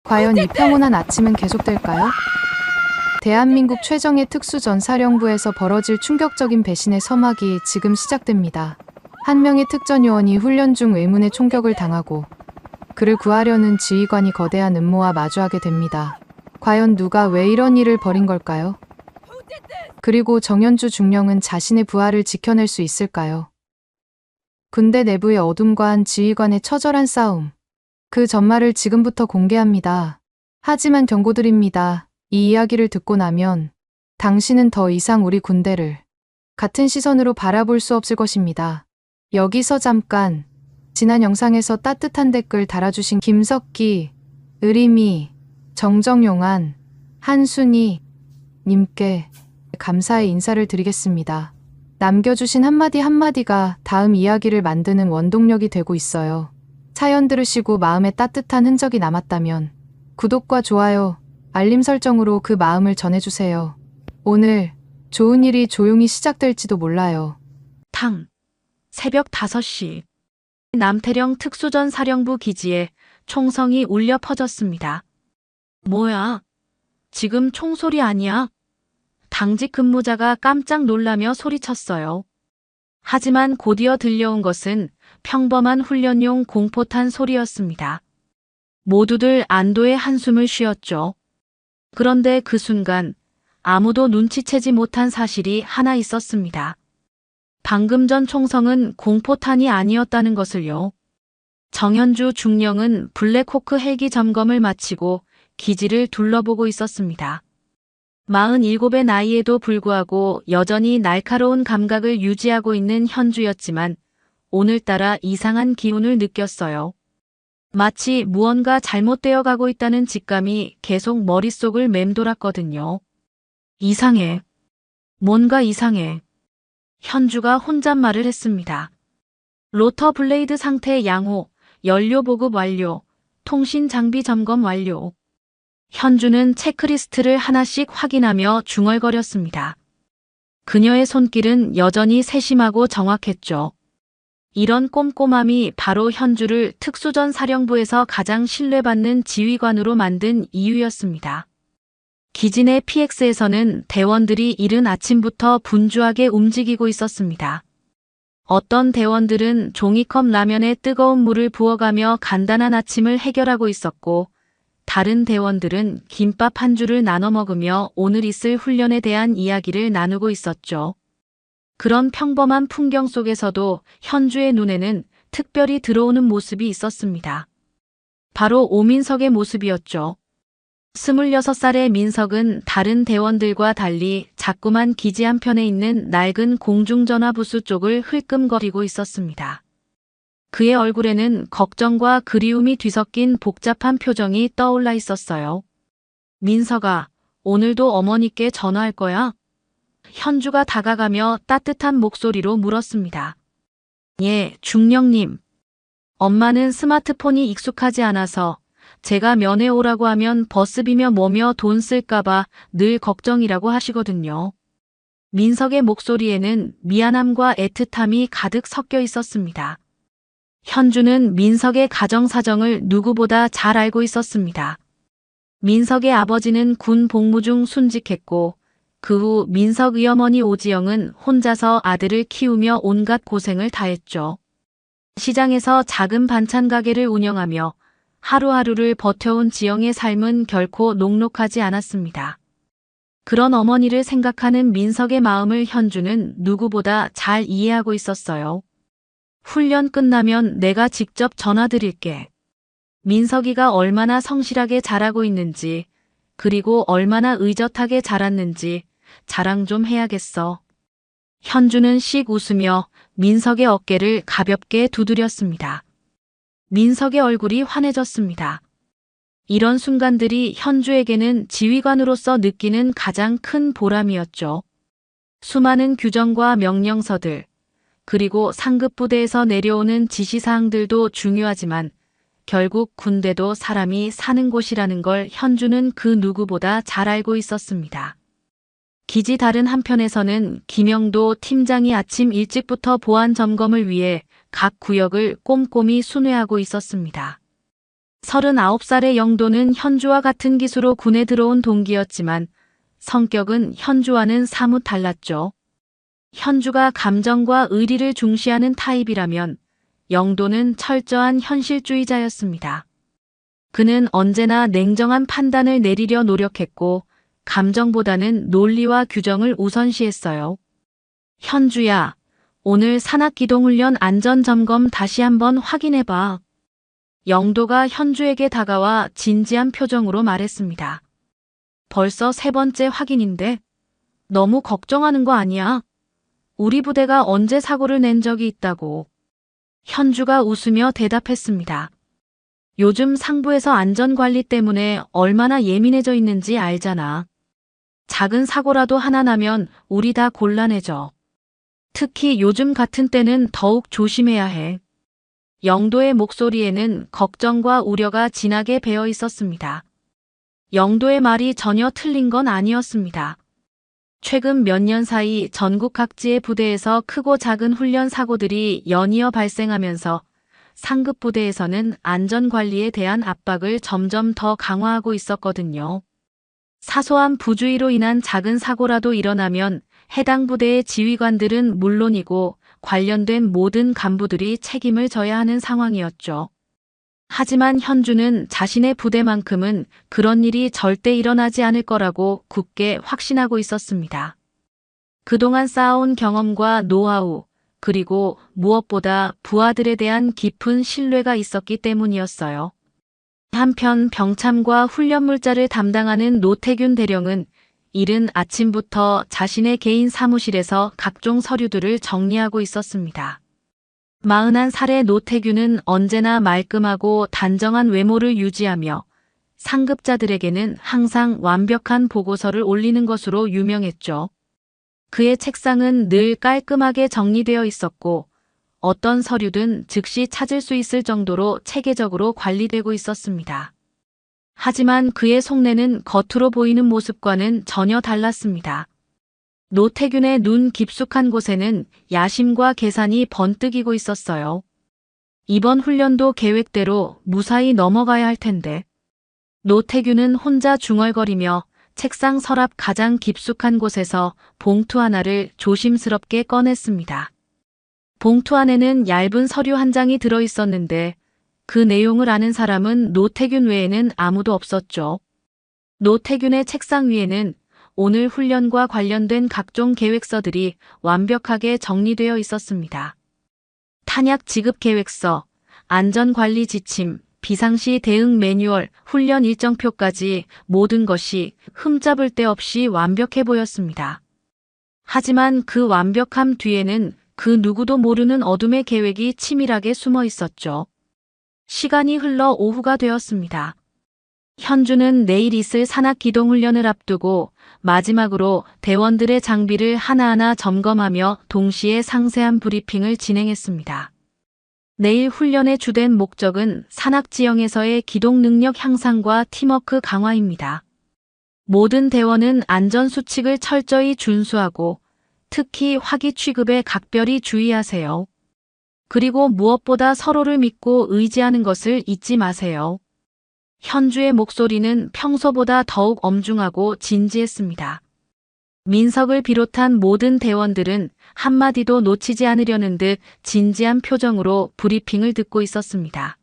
과연 이 평온한 아침은 계속될까요? 대한민국 최정예 특수전사령부에서 벌어질 충격적인 배신의 서막이 지금 시작됩니다. 한 명의 특전요원이 훈련 중 의문의 총격을 당하고 그를 구하려는 지휘관이 거대한 음모와 마주하게 됩니다. 과연 누가 왜 이런 일을 벌인 걸까요? 그리고 정현주 중령은 자신의 부하를 지켜낼 수 있을까요? 군대 내부의 어둠과 한 지휘관의 처절한 싸움. 그 전말을 지금부터 공개합니다. 하지만 경고드립니다. 이 이야기를 듣고 나면 당신은 더 이상 우리 군대를 같은 시선으로 바라볼 수 없을 것입니다. 여기서 잠깐, 지난 영상에서 따뜻한 댓글 달아주신 김석기, 의리미, 정정용한, 한순희 님께 감사의 인사를 드리겠습니다. 남겨주신 한마디 한마디가 다음 이야기를 만드는 원동력이 되고 있어요. 사연 들으시고 마음에 따뜻한 흔적이 남았다면 구독과 좋아요, 알림 설정으로 그 마음을 전해주세요. 오늘 좋은 일이 조용히 시작될지도 몰라요. 새벽 5시 남태령 특수전 사령부 기지에 총성이 울려 퍼졌습니다. 뭐야? 지금 총소리 아니야? 당직 근무자가 깜짝 놀라며 소리쳤어요. 하지만 곧이어 들려온 것은 평범한 훈련용 공포탄 소리였습니다. 모두들 안도의 한숨을 쉬었죠. 그런데 그 순간 아무도 눈치채지 못한 사실이 하나 있었습니다. 방금 전 총성은 공포탄이 아니었다는 것을요. 정현주 중령은 블랙호크 헬기 점검을 마치고 기지를 둘러보고 있었습니다. 47의 나이에도 불구하고 여전히 날카로운 감각을 유지하고 있는 현주였지만 오늘따라 이상한 기운을 느꼈어요. 마치 무언가 잘못되어 가고 있다는 직감이 계속 머릿속을 맴돌았거든요. 이상해. 뭔가 이상해. 현주가 혼잣말을 했습니다. 로터 블레이드 상태 양호, 연료 보급 완료, 통신 장비 점검 완료. 현주는 체크리스트를 하나씩 확인하며 중얼거렸습니다. 그녀의 손길은 여전히 세심하고 정확했죠. 이런 꼼꼼함이 바로 현주를 특수전 사령부에서 가장 신뢰받는 지휘관으로 만든 이유였습니다. 기지 내 PX에서는 대원들이 이른 아침부터 분주하게 움직이고 있었습니다. 어떤 대원들은 종이컵 라면에 뜨거운 물을 부어가며 간단한 아침을 해결하고 있었고, 다른 대원들은 김밥 한 줄을 나눠 먹으며 오늘 있을 훈련에 대한 이야기를 나누고 있었죠. 그런 평범한 풍경 속에서도 현주의 눈에는 특별히 들어오는 모습이 있었습니다. 바로 오민석의 모습이었죠. 26살의 민석은 다른 대원들과 달리 자꾸만 기지 한편에 있는 낡은 공중전화 부수 쪽을 흘끔거리고 있었습니다. 그의 얼굴에는 걱정과 그리움이 뒤섞인 복잡한 표정이 떠올라 있었어요. 민석아, 오늘도 어머니께 전화할 거야? 현주가 다가가며 따뜻한 목소리로 물었습니다. 예, 중령님. 엄마는 스마트폰이 익숙하지 않아서 제가 면회 오라고 하면 버스비며 뭐며 돈 쓸까봐 늘 걱정이라고 하시거든요. 민석의 목소리에는 미안함과 애틋함이 가득 섞여 있었습니다. 현주는 민석의 가정 사정을 누구보다 잘 알고 있었습니다. 민석의 아버지는 군 복무 중 순직했고 그 후 민석의 어머니 오지영은 혼자서 아들을 키우며 온갖 고생을 다했죠. 시장에서 작은 반찬 가게를 운영하며 하루하루를 버텨온 지영의 삶은 결코 녹록하지 않았습니다. 그런 어머니를 생각하는 민석의 마음을 현주는 누구보다 잘 이해하고 있었어요. 훈련 끝나면 내가 직접 전화드릴게. 민석이가 얼마나 성실하게 잘하고 있는지, 그리고 얼마나 의젓하게 자랐는지 자랑 좀 해야겠어. 현주는 씩 웃으며 민석의 어깨를 가볍게 두드렸습니다. 민석의 얼굴이 환해졌습니다. 이런 순간들이 현주에게는 지휘관으로서 느끼는 가장 큰 보람이었죠. 수많은 규정과 명령서들, 그리고 상급 부대에서 내려오는 지시사항들도 중요하지만 결국 군대도 사람이 사는 곳이라는 걸 현주는 그 누구보다 잘 알고 있었습니다. 기지 다른 한편에서는 김영도 팀장이 아침 일찍부터 보안 점검을 위해 각 구역을 꼼꼼히 순회하고 있었습니다. 39살의 영도는 현주와 같은 기수로 군에 들어온 동기였지만 성격은 현주와는 사뭇 달랐죠. 현주가 감정과 의리를 중시하는 타입이라면 영도는 철저한 현실주의자였습니다. 그는 언제나 냉정한 판단을 내리려 노력했고 감정보다는 논리와 규정을 우선시했어요. 현주야, 오늘 산악기동훈련 안전점검 다시 한번 확인해봐. 영도가 현주에게 다가와 진지한 표정으로 말했습니다. 벌써 3번째 확인인데 너무 걱정하는 거 아니야? 우리 부대가 언제 사고를 낸 적이 있다고. 현주가 웃으며 대답했습니다. 요즘 상부에서 안전관리 때문에 얼마나 예민해져 있는지 알잖아. 작은 사고라도 하나 나면 우리 다 곤란해져. 특히 요즘 같은 때는 더욱 조심해야 해. 영도의 목소리에는 걱정과 우려가 진하게 배어 있었습니다. 영도의 말이 전혀 틀린 건 아니었습니다. 최근 몇 년 사이 전국 각지의 부대에서 크고 작은 훈련 사고들이 연이어 발생하면서 상급 부대에서는 안전관리에 대한 압박을 점점 더 강화하고 있었거든요. 사소한 부주의로 인한 작은 사고라도 일어나면 해당 부대의 지휘관들은 물론이고 관련된 모든 간부들이 책임을 져야 하는 상황이었죠. 하지만 현주는 자신의 부대만큼은 그런 일이 절대 일어나지 않을 거라고 굳게 확신하고 있었습니다. 그동안 쌓아온 경험과 노하우, 그리고 무엇보다 부하들에 대한 깊은 신뢰가 있었기 때문이었어요. 한편 병참과 훈련물자를 담당하는 노태균 대령은 이른 아침부터 자신의 개인 사무실에서 각종 서류들을 정리하고 있었습니다. 41살의 노태균은 언제나 말끔하고 단정한 외모를 유지하며 상급자들에게는 항상 완벽한 보고서를 올리는 것으로 유명했죠. 그의 책상은 늘 깔끔하게 정리되어 있었고 어떤 서류든 즉시 찾을 수 있을 정도로 체계적으로 관리되고 있었습니다. 하지만 그의 속내는 겉으로 보이는 모습과는 전혀 달랐습니다. 노태균의 눈 깊숙한 곳에는 야심과 계산이 번뜩이고 있었어요. 이번 훈련도 계획대로 무사히 넘어가야 할 텐데. 노태균은 혼자 중얼거리며 책상 서랍 가장 깊숙한 곳에서 봉투 하나를 조심스럽게 꺼냈습니다. 봉투 안에는 얇은 서류 한 장이 들어 있었는데 그 내용을 아는 사람은 노태균 외에는 아무도 없었죠. 노태균의 책상 위에는 오늘 훈련과 관련된 각종 계획서들이 완벽하게 정리되어 있었습니다. 탄약 지급 계획서, 안전관리 지침, 비상시 대응 매뉴얼, 훈련 일정표까지 모든 것이 흠잡을 데 없이 완벽해 보였습니다. 하지만 그 완벽함 뒤에는 그 누구도 모르는 어둠의 계획이 치밀하게 숨어 있었죠. 시간이 흘러 오후가 되었습니다. 현주는 내일 있을 산악기동훈련을 앞두고 마지막으로 대원들의 장비를 하나하나 점검하며 동시에 상세한 브리핑을 진행했습니다. 내일 훈련의 주된 목적은 산악지형에서의 기동 능력 향상과 팀워크 강화입니다. 모든 대원은 안전수칙을 철저히 준수하고 특히 화기 취급에 각별히 주의하세요. 그리고 무엇보다 서로를 믿고 의지하는 것을 잊지 마세요. 현주의 목소리는 평소보다 더욱 엄중하고 진지했습니다. 민석을 비롯한 모든 대원들은 한마디도 놓치지 않으려는 듯 진지한 표정으로 브리핑을 듣고 있었습니다.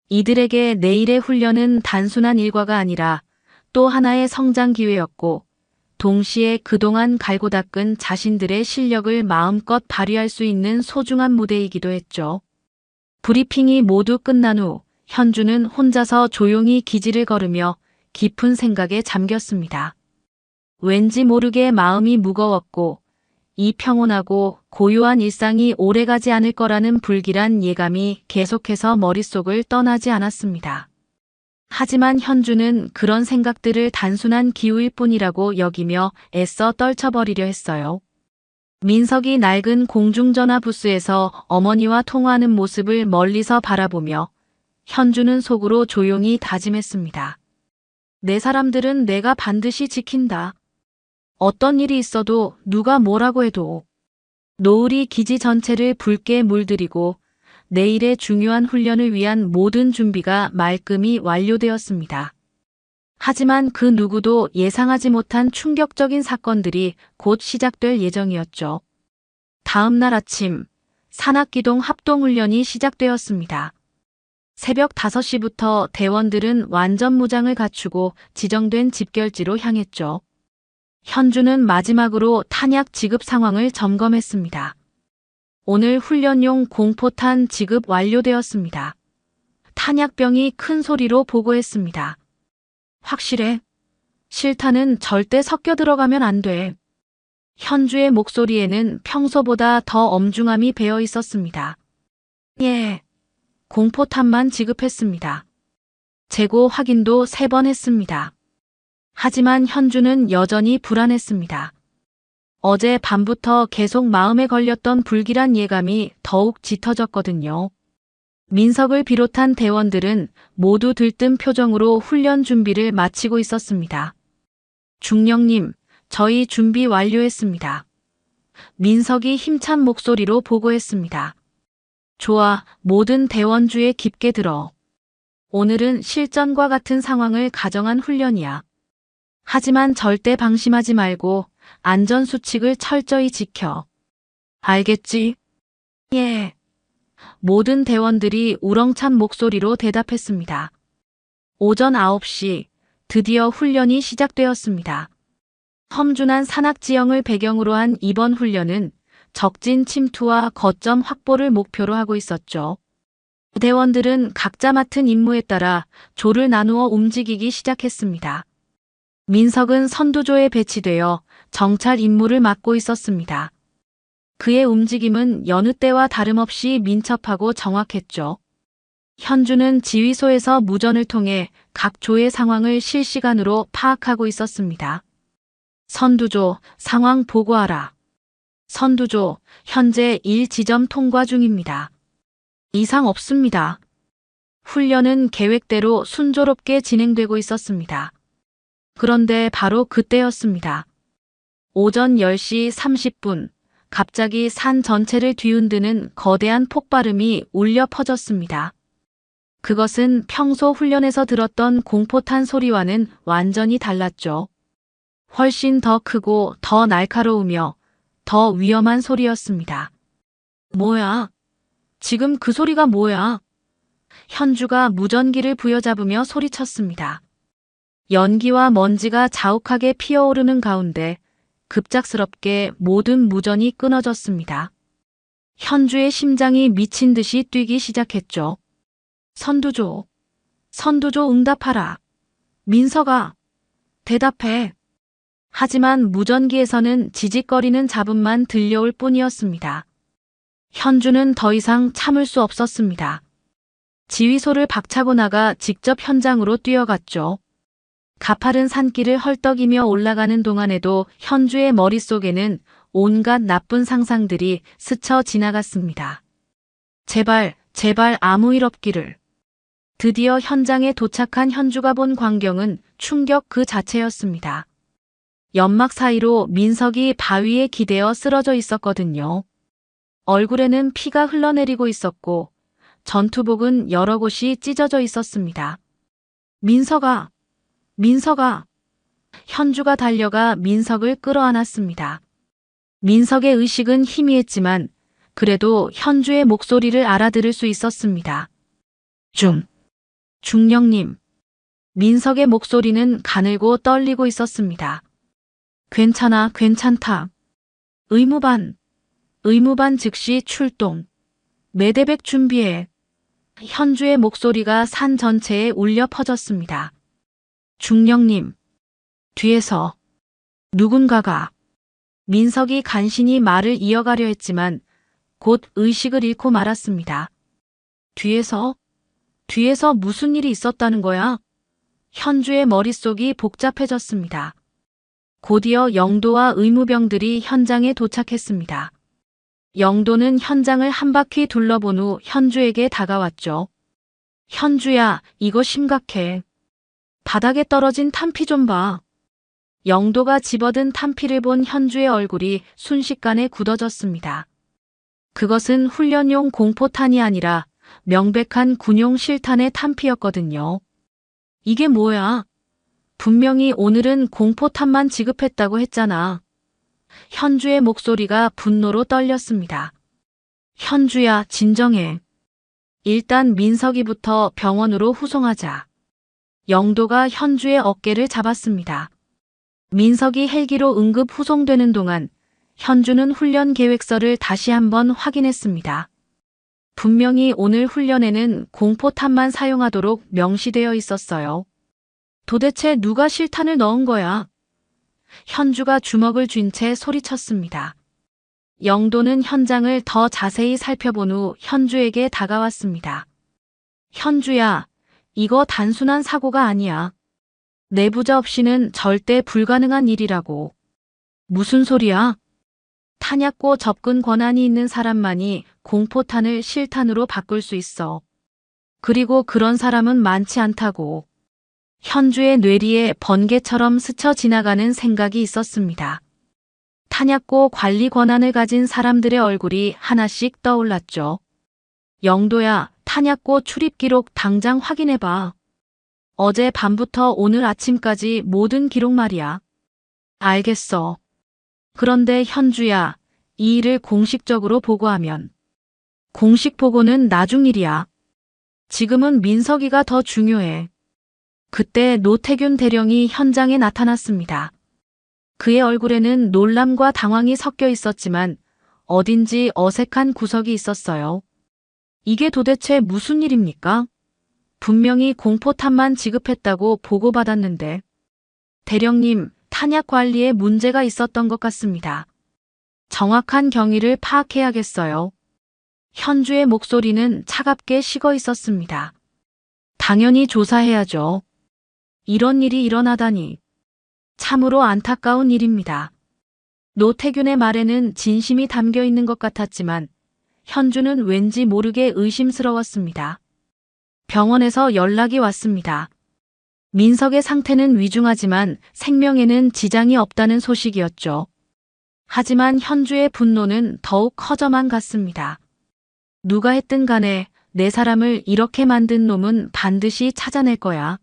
이들에게 내일의 훈련은 단순한 일과가 아니라 또 하나의 성장 기회였고 동시에 그동안 갈고 닦은 자신들의 실력을 마음껏 발휘할 수 있는 소중한 무대이기도 했죠. 브리핑이 모두 끝난 후 현주는 혼자서 조용히 기지를 걸으며 깊은 생각에 잠겼습니다. 왠지 모르게 마음이 무거웠고 이 평온하고 고요한 일상이 오래가지 않을 거라는 불길한 예감이 계속해서 머릿속을 떠나지 않았습니다. 하지만 현주는 그런 생각들을 단순한 기우일 뿐이라고 여기며 애써 떨쳐버리려 했어요. 민석이 낡은 공중전화 부스에서 어머니와 통화하는 모습을 멀리서 바라보며 현주는 속으로 조용히 다짐했습니다. 내 사람들은 내가 반드시 지킨다. 어떤 일이 있어도 누가 뭐라고 해도. 노을이 기지 전체를 붉게 물들이고 내일의 중요한 훈련을 위한 모든 준비가 말끔히 완료되었습니다. 하지만 그 누구도 예상하지 못한 충격적인 사건들이 곧 시작될 예정이었죠. 다음 날 아침, 산악기동 합동훈련이 시작되었습니다. 새벽 5시부터 대원들은 완전 무장을 갖추고 지정된 집결지로 향했죠. 현주는 마지막으로 탄약 지급 상황을 점검했습니다. 오늘 훈련용 공포탄 지급 완료되었습니다. 탄약병이 큰 소리로 보고했습니다. 확실해. 실탄은 절대 섞여 들어가면 안 돼. 현주의 목소리에는 평소보다 더 엄중함이 배어 있었습니다. 예. 공포탄만 지급했습니다. 재고 확인도 3번 했습니다. 하지만 현주는 여전히 불안했습니다. 어제 밤부터 계속 마음에 걸렸던 불길한 예감이 더욱 짙어졌거든요. 민석을 비롯한 대원들은 모두 들뜬 표정으로 훈련 준비를 마치고 있었습니다. 중령님, 저희 준비 완료했습니다. 민석이 힘찬 목소리로 보고했습니다. 좋아, 모든 대원주에 깊게 들어. 오늘은 실전과 같은 상황을 가정한 훈련이야. 하지만 절대 방심하지 말고 안전수칙을 철저히 지켜. 알겠지? 예. 모든 대원들이 우렁찬 목소리로 대답했습니다. 오전 9시, 드디어 훈련이 시작되었습니다. 험준한 산악지형을 배경으로 한 이번 훈련은 적진 침투와 거점 확보를 목표로 하고 있었죠. 대원들은 각자 맡은 임무에 따라 조를 나누어 움직이기 시작했습니다. 민석은 선두조에 배치되어 정찰 임무를 맡고 있었습니다. 그의 움직임은 여느 때와 다름없이 민첩하고 정확했죠. 현주는 지휘소에서 무전을 통해 각 조의 상황을 실시간으로 파악하고 있었습니다. 선두조, 상황 보고하라. 선두조, 현재 1지점 통과 중입니다. 이상 없습니다. 훈련은 계획대로 순조롭게 진행되고 있었습니다. 그런데 바로 그때였습니다. 오전 10시 30분, 갑자기 산 전체를 뒤흔드는 거대한 폭발음이 울려 퍼졌습니다. 그것은 평소 훈련에서 들었던 공포탄 소리와는 완전히 달랐죠. 훨씬 더 크고 더 날카로우며 더 위험한 소리였습니다. 뭐야? 지금 그 소리가 뭐야? 현주가 무전기를 부여잡으며 소리쳤습니다. 연기와 먼지가 자욱하게 피어오르는 가운데 급작스럽게 모든 무전이 끊어졌습니다. 현주의 심장이 미친 듯이 뛰기 시작했죠. 선두조, 선두조 응답하라. 민석아, 대답해. 하지만 무전기에서는 지직거리는 잡음만 들려올 뿐이었습니다. 현주는 더 이상 참을 수 없었습니다. 지휘소를 박차고 나가 직접 현장으로 뛰어갔죠. 가파른 산길을 헐떡이며 올라가는 동안에도 현주의 머릿속에는 온갖 나쁜 상상들이 스쳐 지나갔습니다. 제발, 제발 아무 일 없기를. 드디어 현장에 도착한 현주가 본 광경은 충격 그 자체였습니다. 연막 사이로 민석이 바위에 기대어 쓰러져 있었거든요. 얼굴에는 피가 흘러내리고 있었고 전투복은 여러 곳이 찢어져 있었습니다. 민석아! 민석아! 현주가 달려가 민석을 끌어안았습니다. 민석의 의식은 희미했지만 그래도 현주의 목소리를 알아들을 수 있었습니다. 중령님. 민석의 목소리는 가늘고 떨리고 있었습니다. 괜찮아, 괜찮다. 의무반 즉시 출동. 메데백 준비해. 현주의 목소리가 산 전체에 울려 퍼졌습니다. 중령님. 뒤에서 누군가가. 민석이 간신히 말을 이어가려 했지만 곧 의식을 잃고 말았습니다. 뒤에서 무슨 일이 있었다는 거야? 현주의 머릿속이 복잡해졌습니다. 곧이어 영도와 의무병들이 현장에 도착했습니다. 영도는 현장을 한 바퀴 둘러본 후 현주에게 다가왔죠. 현주야, 이거 심각해. 바닥에 떨어진 탄피 좀 봐. 영도가 집어든 탄피를 본 현주의 얼굴이 순식간에 굳어졌습니다. 그것은 훈련용 공포탄이 아니라 명백한 군용 실탄의 탄피였거든요. 이게 뭐야? 분명히 오늘은 공포탄만 지급했다고 했잖아. 현주의 목소리가 분노로 떨렸습니다. 현주야, 진정해. 일단 민석이부터 병원으로 후송하자. 영도가 현주의 어깨를 잡았습니다. 민석이 헬기로 응급 후송되는 동안 현주는 훈련 계획서를 다시 한번 확인했습니다. 분명히 오늘 훈련에는 공포탄만 사용하도록 명시되어 있었어요. 도대체 누가 실탄을 넣은 거야? 현주가 주먹을 쥔 채 소리쳤습니다. 영도는 현장을 더 자세히 살펴본 후 현주에게 다가왔습니다. 현주야, 이거 단순한 사고가 아니야. 내부자 없이는 절대 불가능한 일이라고. 무슨 소리야? 탄약고 접근 권한이 있는 사람만이 공포탄을 실탄으로 바꿀 수 있어. 그리고 그런 사람은 많지 않다고. 현주의 뇌리에 번개처럼 스쳐 지나가는 생각이 있었습니다. 탄약고 관리 권한을 가진 사람들의 얼굴이 하나씩 떠올랐죠. 영도야, 탄약고 출입 기록 당장 확인해봐. 어제 밤부터 오늘 아침까지 모든 기록 말이야. 알겠어. 그런데 현주야, 이 일을 공식적으로 보고하면. 공식 보고는 나중 일이야. 지금은 민석이가 더 중요해. 그때 노태균 대령이 현장에 나타났습니다. 그의 얼굴에는 놀람과 당황이 섞여 있었지만 어딘지 어색한 구석이 있었어요. 이게 도대체 무슨 일입니까? 분명히 공포탄만 지급했다고 보고받았는데. 대령님, 탄약 관리에 문제가 있었던 것 같습니다. 정확한 경위를 파악해야겠어요. 현주의 목소리는 차갑게 식어 있었습니다. 당연히 조사해야죠. 이런 일이 일어나다니. 참으로 안타까운 일입니다. 노태균의 말에는 진심이 담겨 있는 것 같았지만 현주는 왠지 모르게 의심스러웠습니다. 병원에서 연락이 왔습니다. 민석의 상태는 위중하지만 생명에는 지장이 없다는 소식이었죠. 하지만 현주의 분노는 더욱 커져만 갔습니다. 누가 했든 간에 내 사람을 이렇게 만든 놈은 반드시 찾아낼 거야.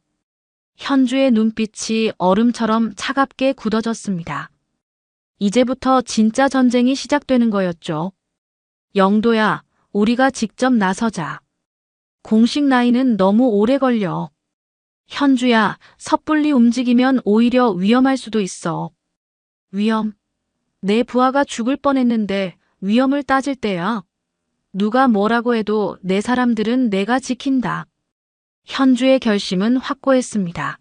현주의 눈빛이 얼음처럼 차갑게 굳어졌습니다. 이제부터 진짜 전쟁이 시작되는 거였죠. 영도야, 우리가 직접 나서자. 공식 라인은 너무 오래 걸려. 현주야, 섣불리 움직이면 오히려 위험할 수도 있어. 위험? 내 부하가 죽을 뻔했는데 위험을 따질 때야. 누가 뭐라고 해도 내 사람들은 내가 지킨다. 현주의 결심은 확고했습니다.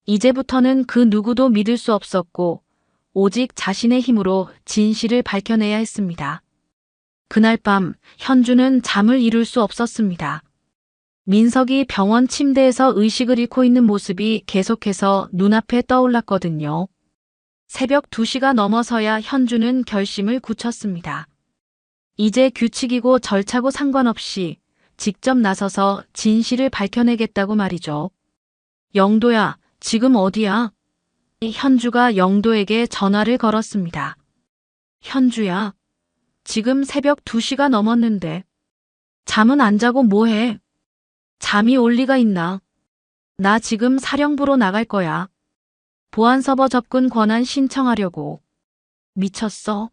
이제부터는 그 누구도 믿을 수 없었고 오직 자신의 힘으로 진실을 밝혀내야 했습니다. 그날 밤 현주는 잠을 이룰 수 없었습니다. 민석이 병원 침대에서 의식을 잃고 있는 모습이 계속해서 눈앞에 떠올랐거든요. 새벽 2시가 넘어서야 현주는 결심을 굳혔습니다. 이제 규칙이고 절차고 상관없이 직접 나서서 진실을 밝혀내겠다고 말이죠. 영도야, 지금 어디야? 현주가 영도에게 전화를 걸었습니다. 현주야, 지금 새벽 2시가 넘었는데 잠은 안 자고 뭐해? 잠이 올 리가 있나? 나 지금 사령부로 나갈 거야. 보안 서버 접근 권한 신청하려고. 미쳤어?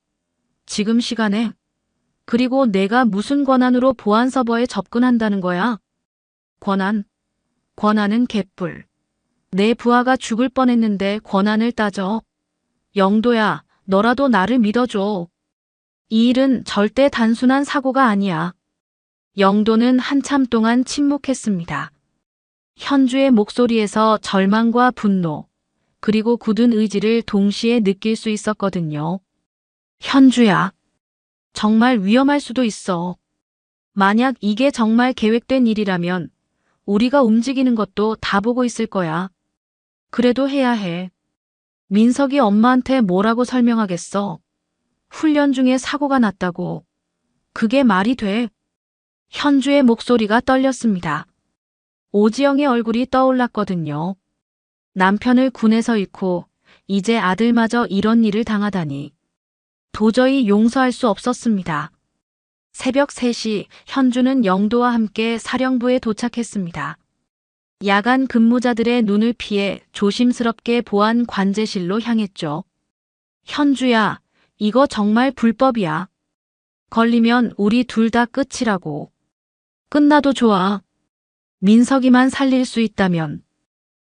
지금 시간에? 그리고 내가 무슨 권한으로 보안 서버에 접근한다는 거야? 권한은 개뿔. 내 부하가 죽을 뻔했는데 권한을 따져. 영도야, 너라도 나를 믿어줘. 이 일은 절대 단순한 사고가 아니야. 영도는 한참 동안 침묵했습니다. 현주의 목소리에서 절망과 분노, 그리고 굳은 의지를 동시에 느낄 수 있었거든요. 현주야, 정말 위험할 수도 있어. 만약 이게 정말 계획된 일이라면 우리가 움직이는 것도 다 보고 있을 거야. 그래도 해야 해. 민석이 엄마한테 뭐라고 설명하겠어? 훈련 중에 사고가 났다고. 그게 말이 돼? 현주의 목소리가 떨렸습니다. 오지영의 얼굴이 떠올랐거든요. 남편을 군에서 잃고 이제 아들마저 이런 일을 당하다니. 도저히 용서할 수 없었습니다. 새벽 3시 현주는 영도와 함께 사령부에 도착했습니다. 야간 근무자들의 눈을 피해 조심스럽게 보안 관제실로 향했죠. 현주야, 이거 정말 불법이야. 걸리면 우리 둘 다 끝이라고. 끝나도 좋아. 민석이만 살릴 수 있다면.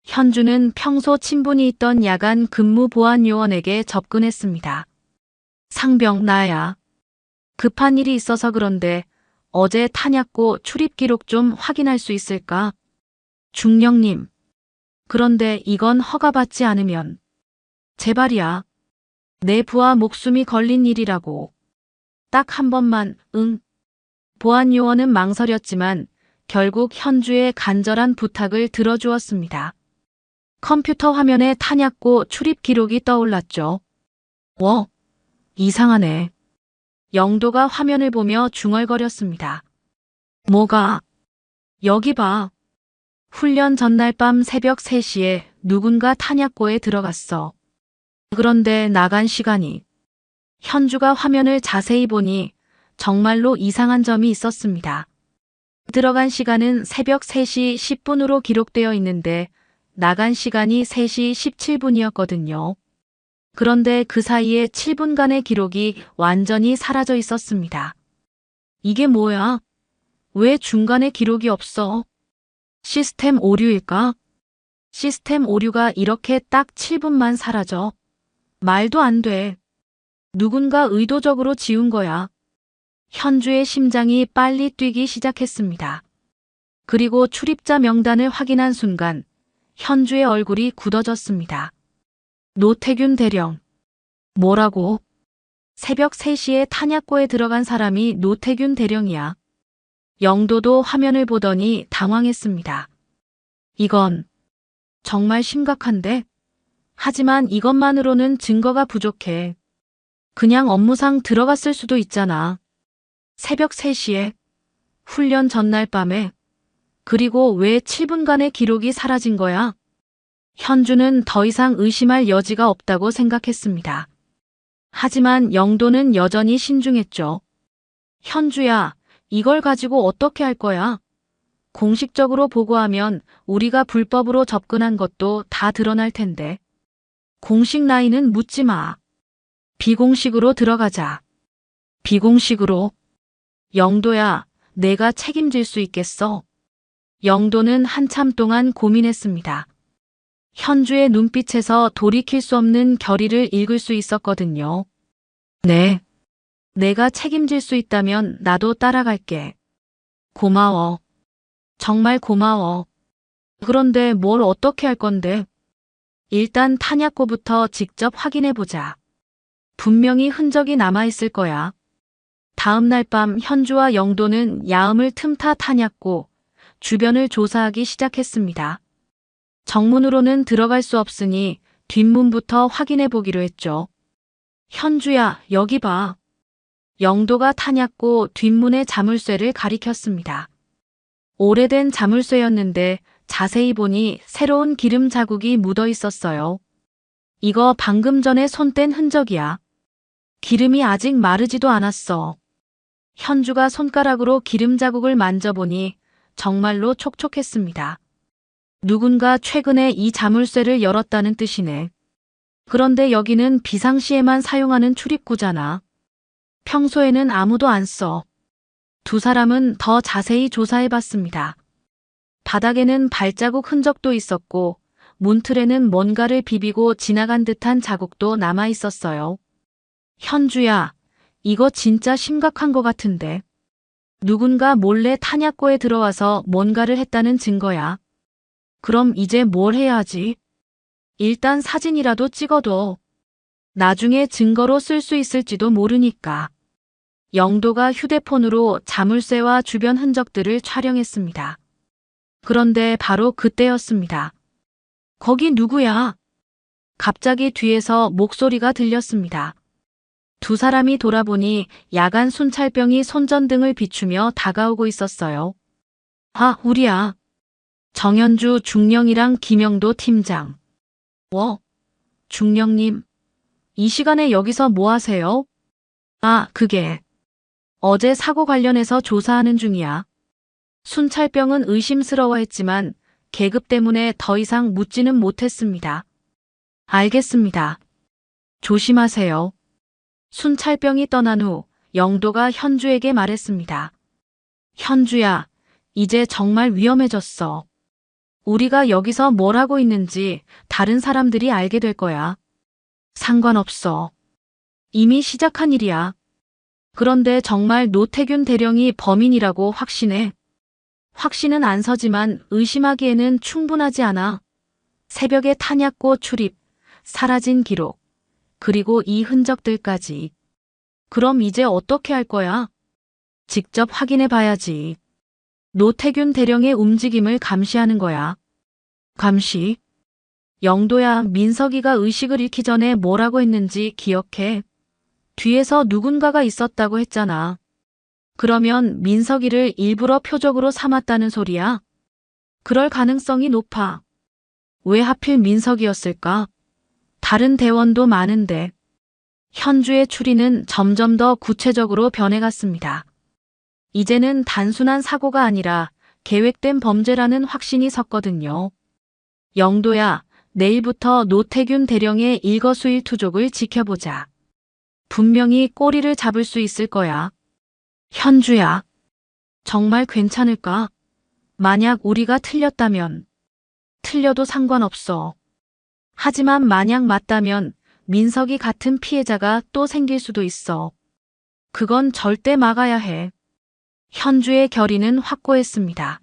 현주는 평소 친분이 있던 야간 근무 보안 요원에게 접근했습니다. 상병 나야. 급한 일이 있어서 그런데 어제 탄약고 출입 기록 좀 확인할 수 있을까? 중령님. 그런데 이건 허가받지 않으면. 제발이야. 내 부하 목숨이 걸린 일이라고. 딱 한 번만, 응. 보안 요원은 망설였지만 결국 현주의 간절한 부탁을 들어주었습니다. 컴퓨터 화면에 탄약고 출입 기록이 떠올랐죠. 이상하네. 영도가 화면을 보며 중얼거렸습니다. 뭐가? 여기 봐. 훈련 전날 밤 새벽 3시에 누군가 탄약고에 들어갔어. 그런데 나간 시간이. 현주가 화면을 자세히 보니 정말로 이상한 점이 있었습니다. 들어간 시간은 새벽 3시 10분으로 기록되어 있는데 나간 시간이 3시 17분이었거든요. 그런데 그 사이에 7분간의 기록이 완전히 사라져 있었습니다. 이게 뭐야? 왜 중간에 기록이 없어? 시스템 오류일까? 시스템 오류가 이렇게 딱 7분만 사라져. 말도 안 돼. 누군가 의도적으로 지운 거야. 현주의 심장이 빨리 뛰기 시작했습니다. 그리고 출입자 명단을 확인한 순간 현주의 얼굴이 굳어졌습니다. 노태균 대령. 뭐라고? 새벽 3시에 탄약고에 들어간 사람이 노태균 대령이야. 영도도 화면을 보더니 당황했습니다. 이건 정말 심각한데? 하지만 이것만으로는 증거가 부족해. 그냥 업무상 들어갔을 수도 있잖아. 새벽 3시에, 훈련 전날 밤에, 그리고 왜 7분간의 기록이 사라진 거야? 현주는 더 이상 의심할 여지가 없다고 생각했습니다. 하지만 영도는 여전히 신중했죠. 현주야, 이걸 가지고 어떻게 할 거야? 공식적으로 보고하면 우리가 불법으로 접근한 것도 다 드러날 텐데. 공식 라인은 묻지 마. 비공식으로 들어가자. 비공식으로. 영도야, 내가 책임질 수 있겠어? 영도는 한참 동안 고민했습니다. 현주의 눈빛에서 돌이킬 수 없는 결의를 읽을 수 있었거든요. 네. 내가 책임질 수 있다면 나도 따라갈게. 고마워. 정말 고마워. 그런데 뭘 어떻게 할 건데? 일단 탄약고부터 직접 확인해보자. 분명히 흔적이 남아있을 거야. 다음 날 밤 현주와 영도는 야음을 틈타 탄약고 주변을 조사하기 시작했습니다. 정문으로는 들어갈 수 없으니 뒷문부터 확인해 보기로 했죠. 현주야, 여기 봐. 영도가 탄약고 뒷문의 자물쇠를 가리켰습니다. 오래된 자물쇠였는데 자세히 보니 새로운 기름 자국이 묻어 있었어요. 이거 방금 전에 손 뗀 흔적이야. 기름이 아직 마르지도 않았어. 현주가 손가락으로 기름 자국을 만져보니 정말로 촉촉했습니다. 누군가 최근에 이 자물쇠를 열었다는 뜻이네. 그런데 여기는 비상시에만 사용하는 출입구잖아. 평소에는 아무도 안 써. 두 사람은 더 자세히 조사해봤습니다. 바닥에는 발자국 흔적도 있었고 문틀에는 뭔가를 비비고 지나간 듯한 자국도 남아 있었어요. 현주야, 이거 진짜 심각한 것 같은데. 누군가 몰래 탄약고에 들어와서 뭔가를 했다는 증거야. 그럼 이제 뭘 해야 하지? 일단 사진이라도 찍어둬. 나중에 증거로 쓸 수 있을지도 모르니까. 영도가 휴대폰으로 자물쇠와 주변 흔적들을 촬영했습니다. 그런데 바로 그때였습니다. 거기 누구야? 갑자기 뒤에서 목소리가 들렸습니다. 두 사람이 돌아보니 야간 순찰병이 손전등을 비추며 다가오고 있었어요. 아, 우리야. 정현주 중령이랑 김영도 팀장. 중령님. 이 시간에 여기서 뭐 하세요? 아, 그게. 어제 사고 관련해서 조사하는 중이야. 순찰병은 의심스러워했지만 계급 때문에 더 이상 묻지는 못했습니다. 알겠습니다. 조심하세요. 순찰병이 떠난 후 영도가 현주에게 말했습니다. 현주야, 이제 정말 위험해졌어. 우리가 여기서 뭘 하고 있는지 다른 사람들이 알게 될 거야. 상관없어. 이미 시작한 일이야. 그런데 정말 노태균 대령이 범인이라고 확신해. 확신은 안 서지만 의심하기에는 충분하지 않아. 새벽에 탄약고 출입, 사라진 기록, 그리고 이 흔적들까지. 그럼 이제 어떻게 할 거야? 직접 확인해 봐야지. 노태균 대령의 움직임을 감시하는 거야. 감시? 영도야, 민석이가 의식을 잃기 전에 뭐라고 했는지 기억해. 뒤에서 누군가가 있었다고 했잖아. 그러면 민석이를 일부러 표적으로 삼았다는 소리야? 그럴 가능성이 높아. 왜 하필 민석이었을까? 다른 대원도 많은데. 현주의 추리는 점점 더 구체적으로 변해갔습니다. 이제는 단순한 사고가 아니라 계획된 범죄라는 확신이 섰거든요. 영도야, 내일부터 노태균 대령의 일거수일투족을 지켜보자. 분명히 꼬리를 잡을 수 있을 거야. 현주야, 정말 괜찮을까? 만약 우리가 틀렸다면. 틀려도 상관없어. 하지만 만약 맞다면 민석이 같은 피해자가 또 생길 수도 있어. 그건 절대 막아야 해. 현주의 결의는 확고했습니다.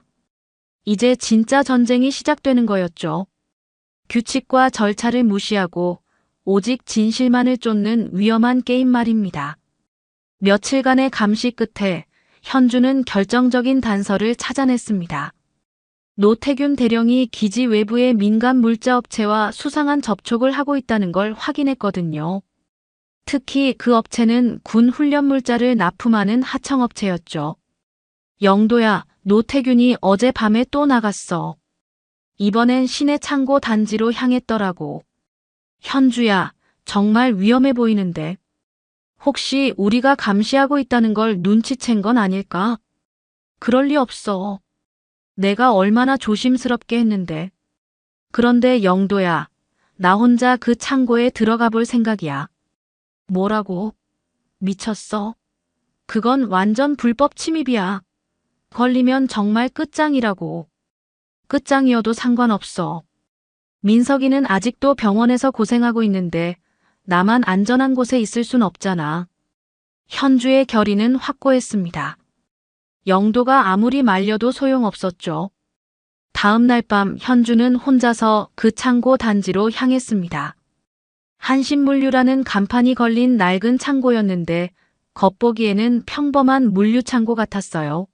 이제 진짜 전쟁이 시작되는 거였죠. 규칙과 절차를 무시하고 오직 진실만을 쫓는 위험한 게임 말입니다. 며칠간의 감시 끝에 현주는 결정적인 단서를 찾아냈습니다. 노태균 대령이 기지 외부의 민간 물자 업체와 수상한 접촉을 하고 있다는 걸 확인했거든요. 특히 그 업체는 군 훈련 물자를 납품하는 하청업체였죠. 영도야, 노태균이 어젯밤에 또 나갔어. 이번엔 시내 창고 단지로 향했더라고. 현주야, 정말 위험해 보이는데. 혹시 우리가 감시하고 있다는 걸 눈치챈 건 아닐까? 그럴 리 없어. 내가 얼마나 조심스럽게 했는데. 그런데 영도야, 나 혼자 그 창고에 들어가 볼 생각이야. 뭐라고? 미쳤어? 그건 완전 불법 침입이야. 걸리면 정말 끝장이라고. 끝장이어도 상관없어. 민석이는 아직도 병원에서 고생하고 있는데 나만 안전한 곳에 있을 순 없잖아. 현주의 결의는 확고했습니다. 영도가 아무리 말려도 소용없었죠. 다음 날 밤 현주는 혼자서 그 창고 단지로 향했습니다. 한신물류라는 간판이 걸린 낡은 창고였는데 겉보기에는 평범한 물류 창고 같았어요.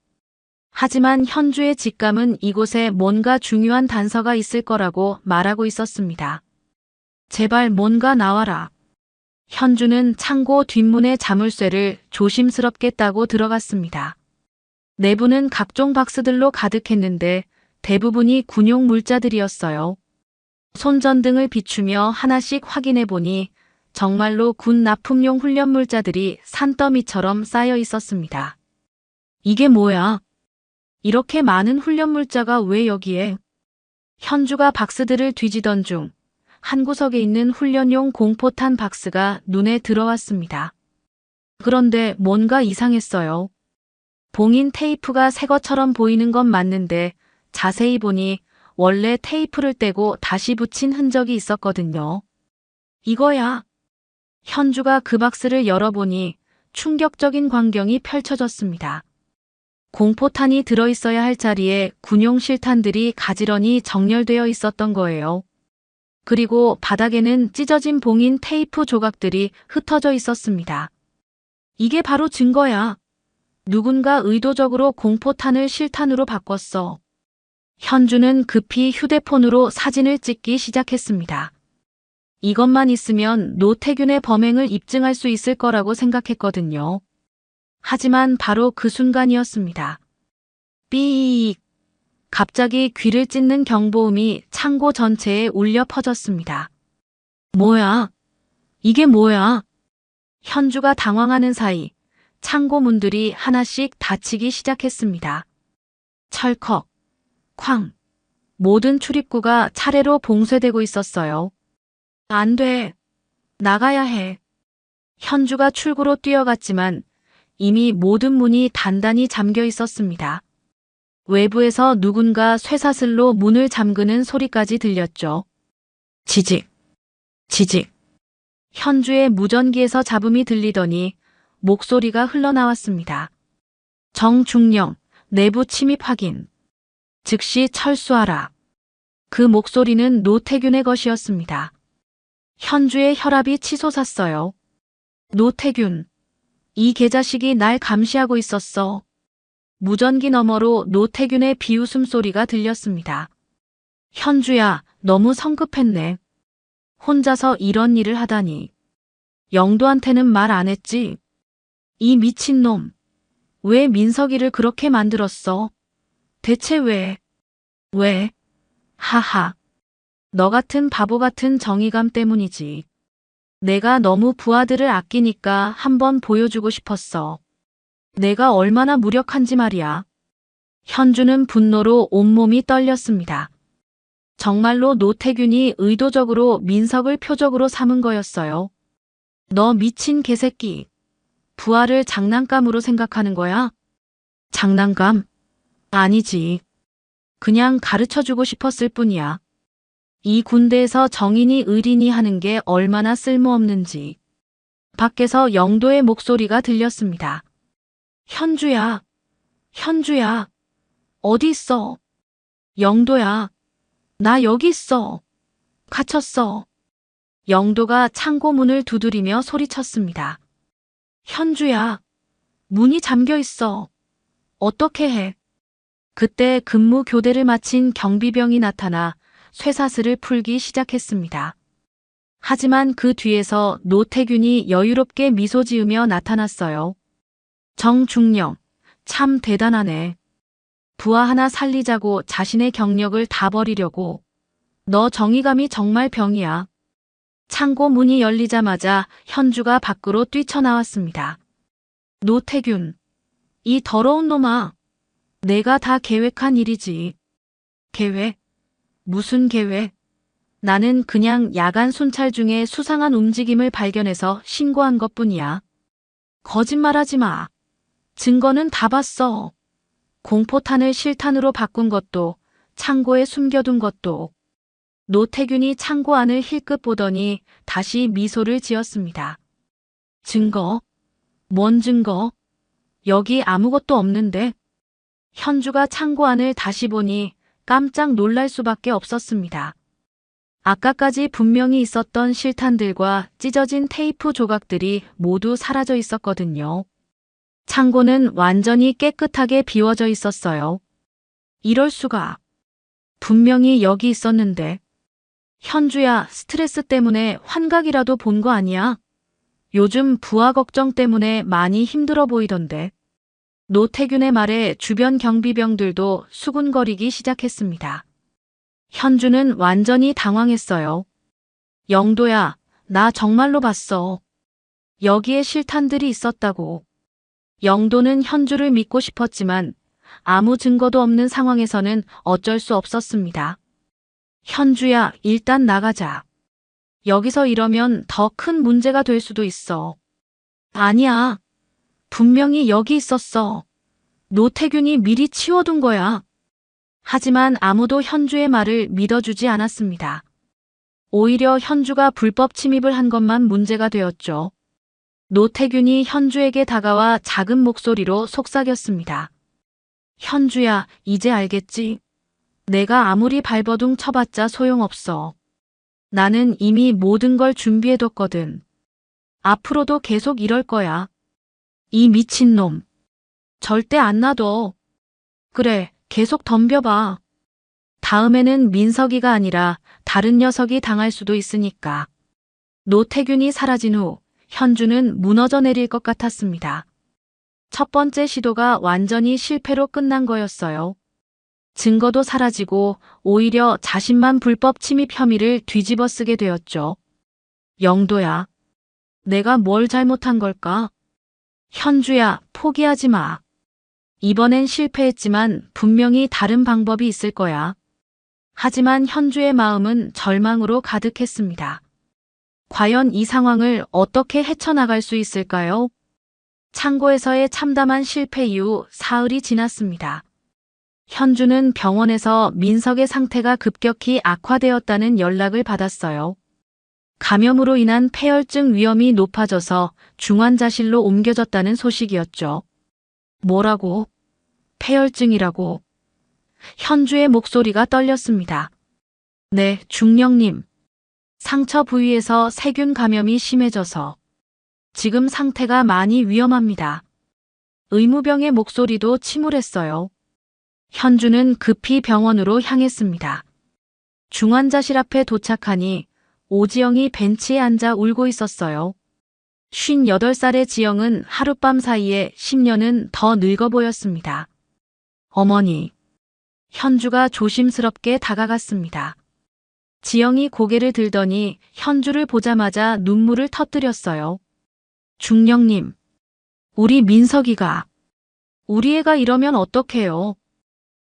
하지만 현주의 직감은 이곳에 뭔가 중요한 단서가 있을 거라고 말하고 있었습니다. 제발 뭔가 나와라. 현주는 창고 뒷문의 자물쇠를 조심스럽게 따고 들어갔습니다. 내부는 각종 박스들로 가득했는데 대부분이 군용 물자들이었어요. 손전등을 비추며 하나씩 확인해 보니 정말로 군 납품용 훈련 물자들이 산더미처럼 쌓여 있었습니다. 이게 뭐야? 이렇게 많은 훈련 물자가 왜 여기에? 현주가 박스들을 뒤지던 중 한 구석에 있는 훈련용 공포탄 박스가 눈에 들어왔습니다. 그런데 뭔가 이상했어요. 봉인 테이프가 새 것처럼 보이는 건 맞는데 자세히 보니 원래 테이프를 떼고 다시 붙인 흔적이 있었거든요. 이거야. 현주가 그 박스를 열어보니 충격적인 광경이 펼쳐졌습니다. 공포탄이 들어있어야 할 자리에 군용 실탄들이 가지런히 정렬되어 있었던 거예요. 그리고 바닥에는 찢어진 봉인 테이프 조각들이 흩어져 있었습니다. 이게 바로 증거야. 누군가 의도적으로 공포탄을 실탄으로 바꿨어. 현주는 급히 휴대폰으로 사진을 찍기 시작했습니다. 이것만 있으면 노태균의 범행을 입증할 수 있을 거라고 생각했거든요. 하지만 바로 그 순간이었습니다. 삐익! 갑자기 귀를 찢는 경보음이 창고 전체에 울려 퍼졌습니다. 뭐야? 이게 뭐야? 현주가 당황하는 사이 창고 문들이 하나씩 닫히기 시작했습니다. 철컥, 쾅. 모든 출입구가 차례로 봉쇄되고 있었어요. 안 돼. 나가야 해. 현주가 출구로 뛰어갔지만 이미 모든 문이 단단히 잠겨 있었습니다. 외부에서 누군가 쇠사슬로 문을 잠그는 소리까지 들렸죠. 지직, 지직. 현주의 무전기에서 잡음이 들리더니 목소리가 흘러나왔습니다. 정중령, 내부 침입 확인. 즉시 철수하라. 그 목소리는 노태균의 것이었습니다. 현주의 혈압이 치솟았어요. 노태균, 이 개자식이 날 감시하고 있었어. 무전기 너머로 노태균의 비웃음 소리가 들렸습니다. 현주야, 너무 성급했네. 혼자서 이런 일을 하다니. 영도한테는 말 안 했지? 이 미친놈. 왜 민석이를 그렇게 만들었어? 대체 왜? 왜? 하하. 너 같은 바보 같은 정의감 때문이지. 내가 너무 부하들을 아끼니까 한번 보여주고 싶었어. 내가 얼마나 무력한지 말이야. 현주는 분노로 온몸이 떨렸습니다. 정말로 노태균이 의도적으로 민석을 표적으로 삼은 거였어요. 너 미친 개새끼. 부하를 장난감으로 생각하는 거야? 장난감? 아니지. 그냥 가르쳐주고 싶었을 뿐이야. 이 군대에서 정인이 의린이 하는 게 얼마나 쓸모없는지. 밖에서 영도의 목소리가 들렸습니다. 현주야, 현주야, 어디 있어? 영도야, 나 여기 있어. 갇혔어. 영도가 창고 문을 두드리며 소리쳤습니다. 현주야, 문이 잠겨 있어. 어떻게 해? 그때 근무 교대를 마친 경비병이 나타나 쇠사슬을 풀기 시작했습니다. 하지만 그 뒤에서 노태균이 여유롭게 미소 지으며 나타났어요. 정중령, 참 대단하네. 부하 하나 살리자고 자신의 경력을 다 버리려고. 너 정의감이 정말 병이야. 창고 문이 열리자마자 현주가 밖으로 뛰쳐나왔습니다. 노태균, 이 더러운 놈아. 내가 다 계획한 일이지. 계획? 무슨 계획? 나는 그냥 야간 순찰 중에 수상한 움직임을 발견해서 신고한 것뿐이야. 거짓말하지 마. 증거는 다 봤어. 공포탄을 실탄으로 바꾼 것도, 창고에 숨겨둔 것도. 노태균이 창고 안을 힐끗 보더니 다시 미소를 지었습니다. 증거? 뭔 증거? 여기 아무것도 없는데. 현주가 창고 안을 다시 보니 깜짝 놀랄 수밖에 없었습니다. 아까까지 분명히 있었던 실탄들과 찢어진 테이프 조각들이 모두 사라져 있었거든요. 창고는 완전히 깨끗하게 비워져 있었어요. 이럴 수가. 분명히 여기 있었는데. 현주야, 스트레스 때문에 환각이라도 본 거 아니야? 요즘 부하 걱정 때문에 많이 힘들어 보이던데. 노태균의 말에 주변 경비병들도 수군거리기 시작했습니다. 현주는 완전히 당황했어요. 영도야, 나 정말로 봤어. 여기에 실탄들이 있었다고. 영도는 현주를 믿고 싶었지만 아무 증거도 없는 상황에서는 어쩔 수 없었습니다. 현주야, 일단 나가자. 여기서 이러면 더 큰 문제가 될 수도 있어. 아니야. 분명히 여기 있었어. 노태균이 미리 치워둔 거야. 하지만 아무도 현주의 말을 믿어주지 않았습니다. 오히려 현주가 불법 침입을 한 것만 문제가 되었죠. 노태균이 현주에게 다가와 작은 목소리로 속삭였습니다. 현주야, 이제 알겠지? 내가 아무리 발버둥 쳐봤자 소용없어. 나는 이미 모든 걸 준비해뒀거든. 앞으로도 계속 이럴 거야. 이 미친놈. 절대 안 놔둬. 그래, 계속 덤벼봐. 다음에는 민석이가 아니라 다른 녀석이 당할 수도 있으니까. 노태균이 사라진 후 현주는 무너져 내릴 것 같았습니다. 첫 번째 시도가 완전히 실패로 끝난 거였어요. 증거도 사라지고 오히려 자신만 불법 침입 혐의를 뒤집어 쓰게 되었죠. 영도야, 내가 뭘 잘못한 걸까? 현주야, 포기하지 마. 이번엔 실패했지만 분명히 다른 방법이 있을 거야. 하지만 현주의 마음은 절망으로 가득했습니다. 과연 이 상황을 어떻게 헤쳐나갈 수 있을까요? 창고에서의 참담한 실패 이후 사흘이 지났습니다. 현주는 병원에서 민석의 상태가 급격히 악화되었다는 연락을 받았어요. 감염으로 인한 폐혈증 위험이 높아져서 중환자실로 옮겨졌다는 소식이었죠. 뭐라고? 폐혈증이라고? 현주의 목소리가 떨렸습니다. 네, 중령님. 상처 부위에서 세균 감염이 심해져서 지금 상태가 많이 위험합니다. 의무병의 목소리도 침울했어요. 현주는 급히 병원으로 향했습니다. 중환자실 앞에 도착하니 오지영이 벤치에 앉아 울고 있었어요. 58살의 지영은 하룻밤 사이에 10년은 더 늙어 보였습니다. 어머니. 현주가 조심스럽게 다가갔습니다. 지영이 고개를 들더니 현주를 보자마자 눈물을 터뜨렸어요. 중령님, 우리 민석이가, 우리 애가 이러면 어떡해요?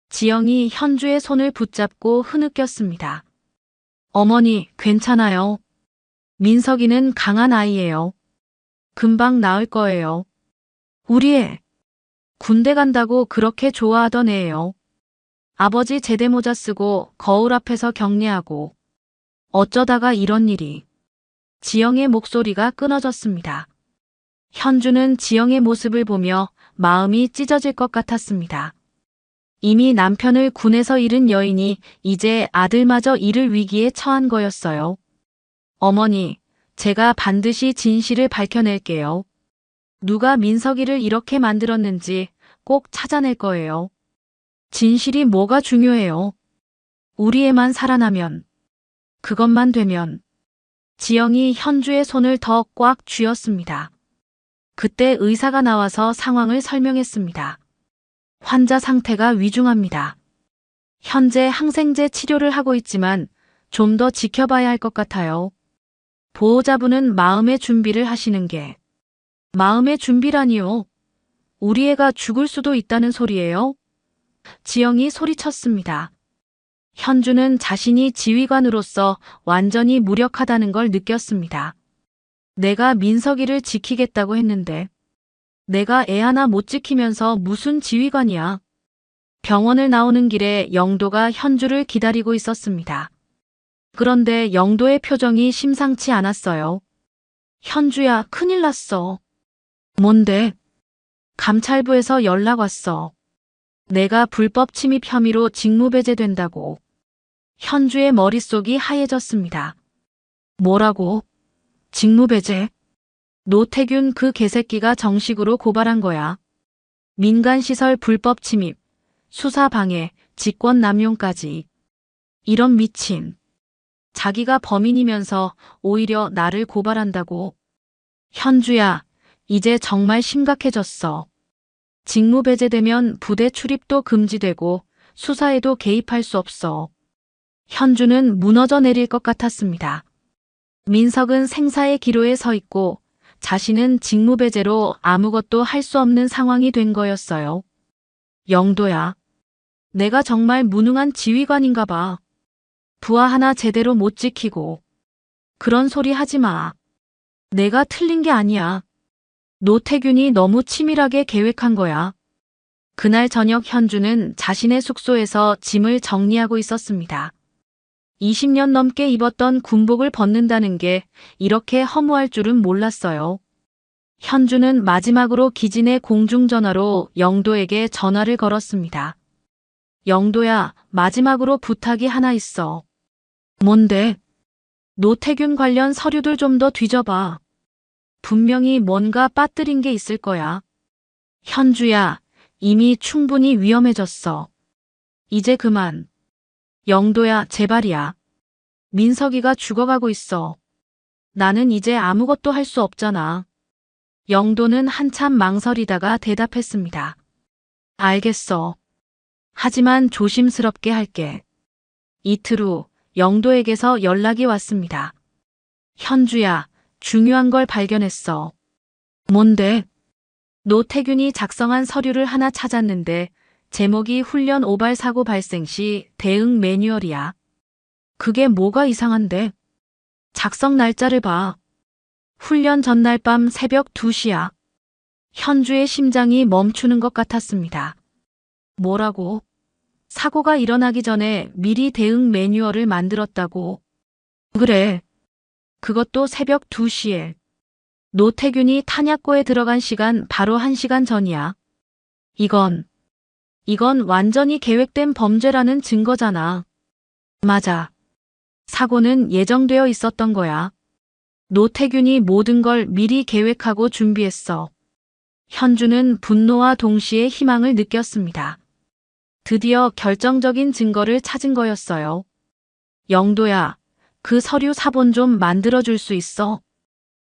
지영이 현주의 손을 붙잡고 흐느꼈습니다. 어머니, 괜찮아요. 민석이는 강한 아이예요. 금방 나을 거예요. 우리 애, 군대 간다고 그렇게 좋아하던 애예요. 아버지 제대모자 쓰고 거울 앞에서 격리하고 어쩌다가 이런 일이. 지영의 목소리가 끊어졌습니다. 현주는 지영의 모습을 보며 마음이 찢어질 것 같았습니다. 이미 남편을 군에서 잃은 여인이 이제 아들마저 잃을 위기에 처한 거였어요. 어머니, 제가 반드시 진실을 밝혀낼게요. 누가 민석이를 이렇게 만들었는지 꼭 찾아낼 거예요. 진실이 뭐가 중요해요? 우리 애만 살아나면, 그것만 되면. 지영이 현주의 손을 더 꽉 쥐었습니다. 그때 의사가 나와서 상황을 설명했습니다. 환자 상태가 위중합니다. 현재 항생제 치료를 하고 있지만 좀 더 지켜봐야 할 것 같아요. 보호자분은 마음의 준비를 하시는 게. 마음의 준비라니요? 우리 애가 죽을 수도 있다는 소리예요? 지영이 소리쳤습니다. 현주는 자신이 지휘관으로서 완전히 무력하다는 걸 느꼈습니다. 내가 민석이를 지키겠다고 했는데 내가 애 하나 못 지키면서 무슨 지휘관이야. 병원을 나오는 길에 영도가 현주를 기다리고 있었습니다. 그런데 영도의 표정이 심상치 않았어요. 현주야, 큰일 났어. 뭔데? 감찰부에서 연락 왔어. 내가 불법 침입 혐의로 직무배제된다고. 현주의 머릿속이 하얘졌습니다. 뭐라고? 직무배제? 노태균 그 개새끼가 정식으로 고발한 거야. 민간시설 불법 침입, 수사방해, 직권남용까지. 이런 미친. 자기가 범인이면서 오히려 나를 고발한다고. 현주야, 이제 정말 심각해졌어. 직무배제되면 부대 출입도 금지되고 수사에도 개입할 수 없어. 현주는 무너져 내릴 것 같았습니다. 민석은 생사의 기로에 서 있고 자신은 직무배제로 아무것도 할 수 없는 상황이 된 거였어요. 영도야, 내가 정말 무능한 지휘관인가 봐. 부하 하나 제대로 못 지키고. 그런 소리 하지 마. 내가 틀린 게 아니야. 노태균이 너무 치밀하게 계획한 거야. 그날 저녁 현주는 자신의 숙소에서 짐을 정리하고 있었습니다. 20년 넘게 입었던 군복을 벗는다는 게 이렇게 허무할 줄은 몰랐어요. 현주는 마지막으로 기진의 공중전화로 영도에게 전화를 걸었습니다. 영도야, 마지막으로 부탁이 하나 있어. 뭔데? 노태균 관련 서류들 좀 더 뒤져봐. 분명히 뭔가 빠뜨린 게 있을 거야. 현주야, 이미 충분히 위험해졌어. 이제 그만. 영도야, 제발이야. 민석이가 죽어가고 있어. 나는 이제 아무것도 할 수 없잖아. 영도는 한참 망설이다가 대답했습니다. 알겠어. 하지만 조심스럽게 할게. 이틀 후 영도에게서 연락이 왔습니다. 현주야, 중요한 걸 발견했어. 뭔데? 노태균이 작성한 서류를 하나 찾았는데 제목이 훈련 오발 사고 발생 시 대응 매뉴얼이야. 그게 뭐가 이상한데? 작성 날짜를 봐. 훈련 전날 밤 새벽 2시야. 현주의 심장이 멈추는 것 같았습니다. 뭐라고? 사고가 일어나기 전에 미리 대응 매뉴얼을 만들었다고. 그래. 그것도 새벽 2시에. 노태균이 탄약고에 들어간 시간 바로 1시간 전이야. 이건 완전히 계획된 범죄라는 증거잖아. 맞아. 사고는 예정되어 있었던 거야. 노태균이 모든 걸 미리 계획하고 준비했어. 현주는 분노와 동시에 희망을 느꼈습니다. 드디어 결정적인 증거를 찾은 거였어요. 영도야, 그 서류 사본 좀 만들어줄 수 있어?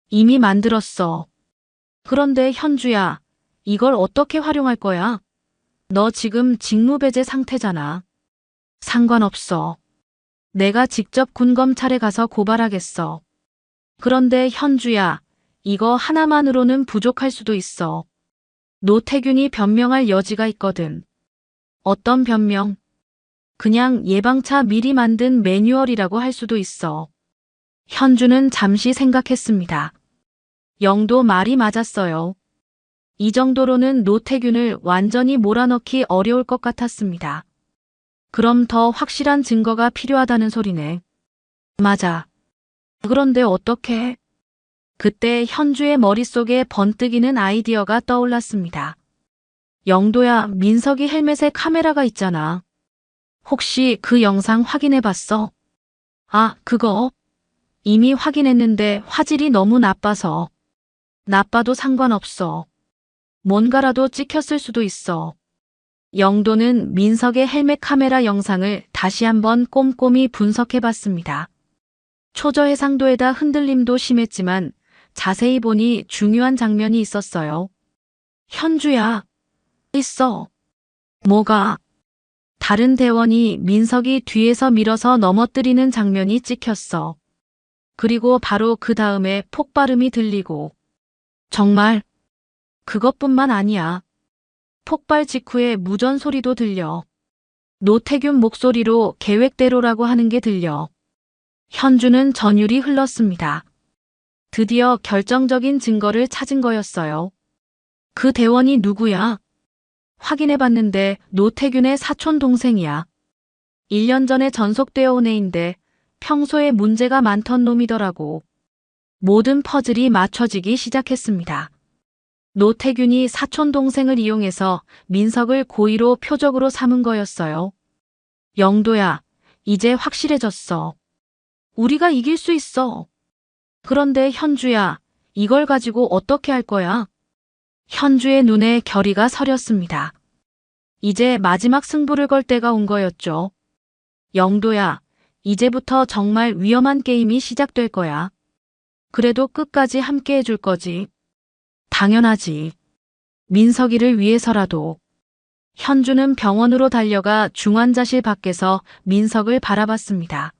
이미 만들었어. 그런데 현주야, 이걸 어떻게 활용할 거야? 너 지금 직무배제 상태잖아. 상관없어. 내가 직접 군검찰에 가서 고발하겠어. 그런데 현주야, 이거 하나만으로는 부족할 수도 있어. 노태균이 변명할 여지가 있거든. 어떤 변명? 그냥 예방차 미리 만든 매뉴얼이라고 할 수도 있어. 현주는 잠시 생각했습니다. 영도 말이 맞았어요. 이 정도로는 노태균을 완전히 몰아넣기 어려울 것 같았습니다. 그럼 더 확실한 증거가 필요하다는 소리네. 맞아. 그런데 어떻게? 그때 현주의 머릿속에 번뜩이는 아이디어가 떠올랐습니다. 영도야, 민석이 헬멧에 카메라가 있잖아. 혹시 그 영상 확인해 봤어? 아, 그거? 이미 확인했는데 화질이 너무 나빠서. 나빠도 상관없어. 뭔가라도 찍혔을 수도 있어. 영도는 민석의 헬멧 카메라 영상을 다시 한번 꼼꼼히 분석해 봤습니다. 초저해상도에다 흔들림도 심했지만 자세히 보니 중요한 장면이 있었어요. 현주야. 있어. 뭐가? 다른 대원이 민석이 뒤에서 밀어서 넘어뜨리는 장면이 찍혔어. 그리고 바로 그 다음에 폭발음이 들리고. 정말? 그것뿐만 아니야. 폭발 직후에 무전 소리도 들려. 노태균 목소리로 계획대로라고 하는 게 들려. 현주는 전율이 흘렀습니다. 드디어 결정적인 증거를 찾은 거였어요. 그 대원이 누구야? 확인해봤는데 노태균의 사촌 동생이야. 1년 전에 전속되어 온 애인데 평소에 문제가 많던 놈이더라고. 모든 퍼즐이 맞춰지기 시작했습니다. 노태균이 사촌 동생을 이용해서 민석을 고의로 표적으로 삼은 거였어요. 영도야, 이제 확실해졌어. 우리가 이길 수 있어. 그런데 현주야, 이걸 가지고 어떻게 할 거야? 현주의 눈에 결의가 서렸습니다. 이제 마지막 승부를 걸 때가 온 거였죠. 영도야, 이제부터 정말 위험한 게임이 시작될 거야. 그래도 끝까지 함께 해줄 거지. 당연하지. 민석이를 위해서라도. 현주는 병원으로 달려가 중환자실 밖에서 민석을 바라봤습니다.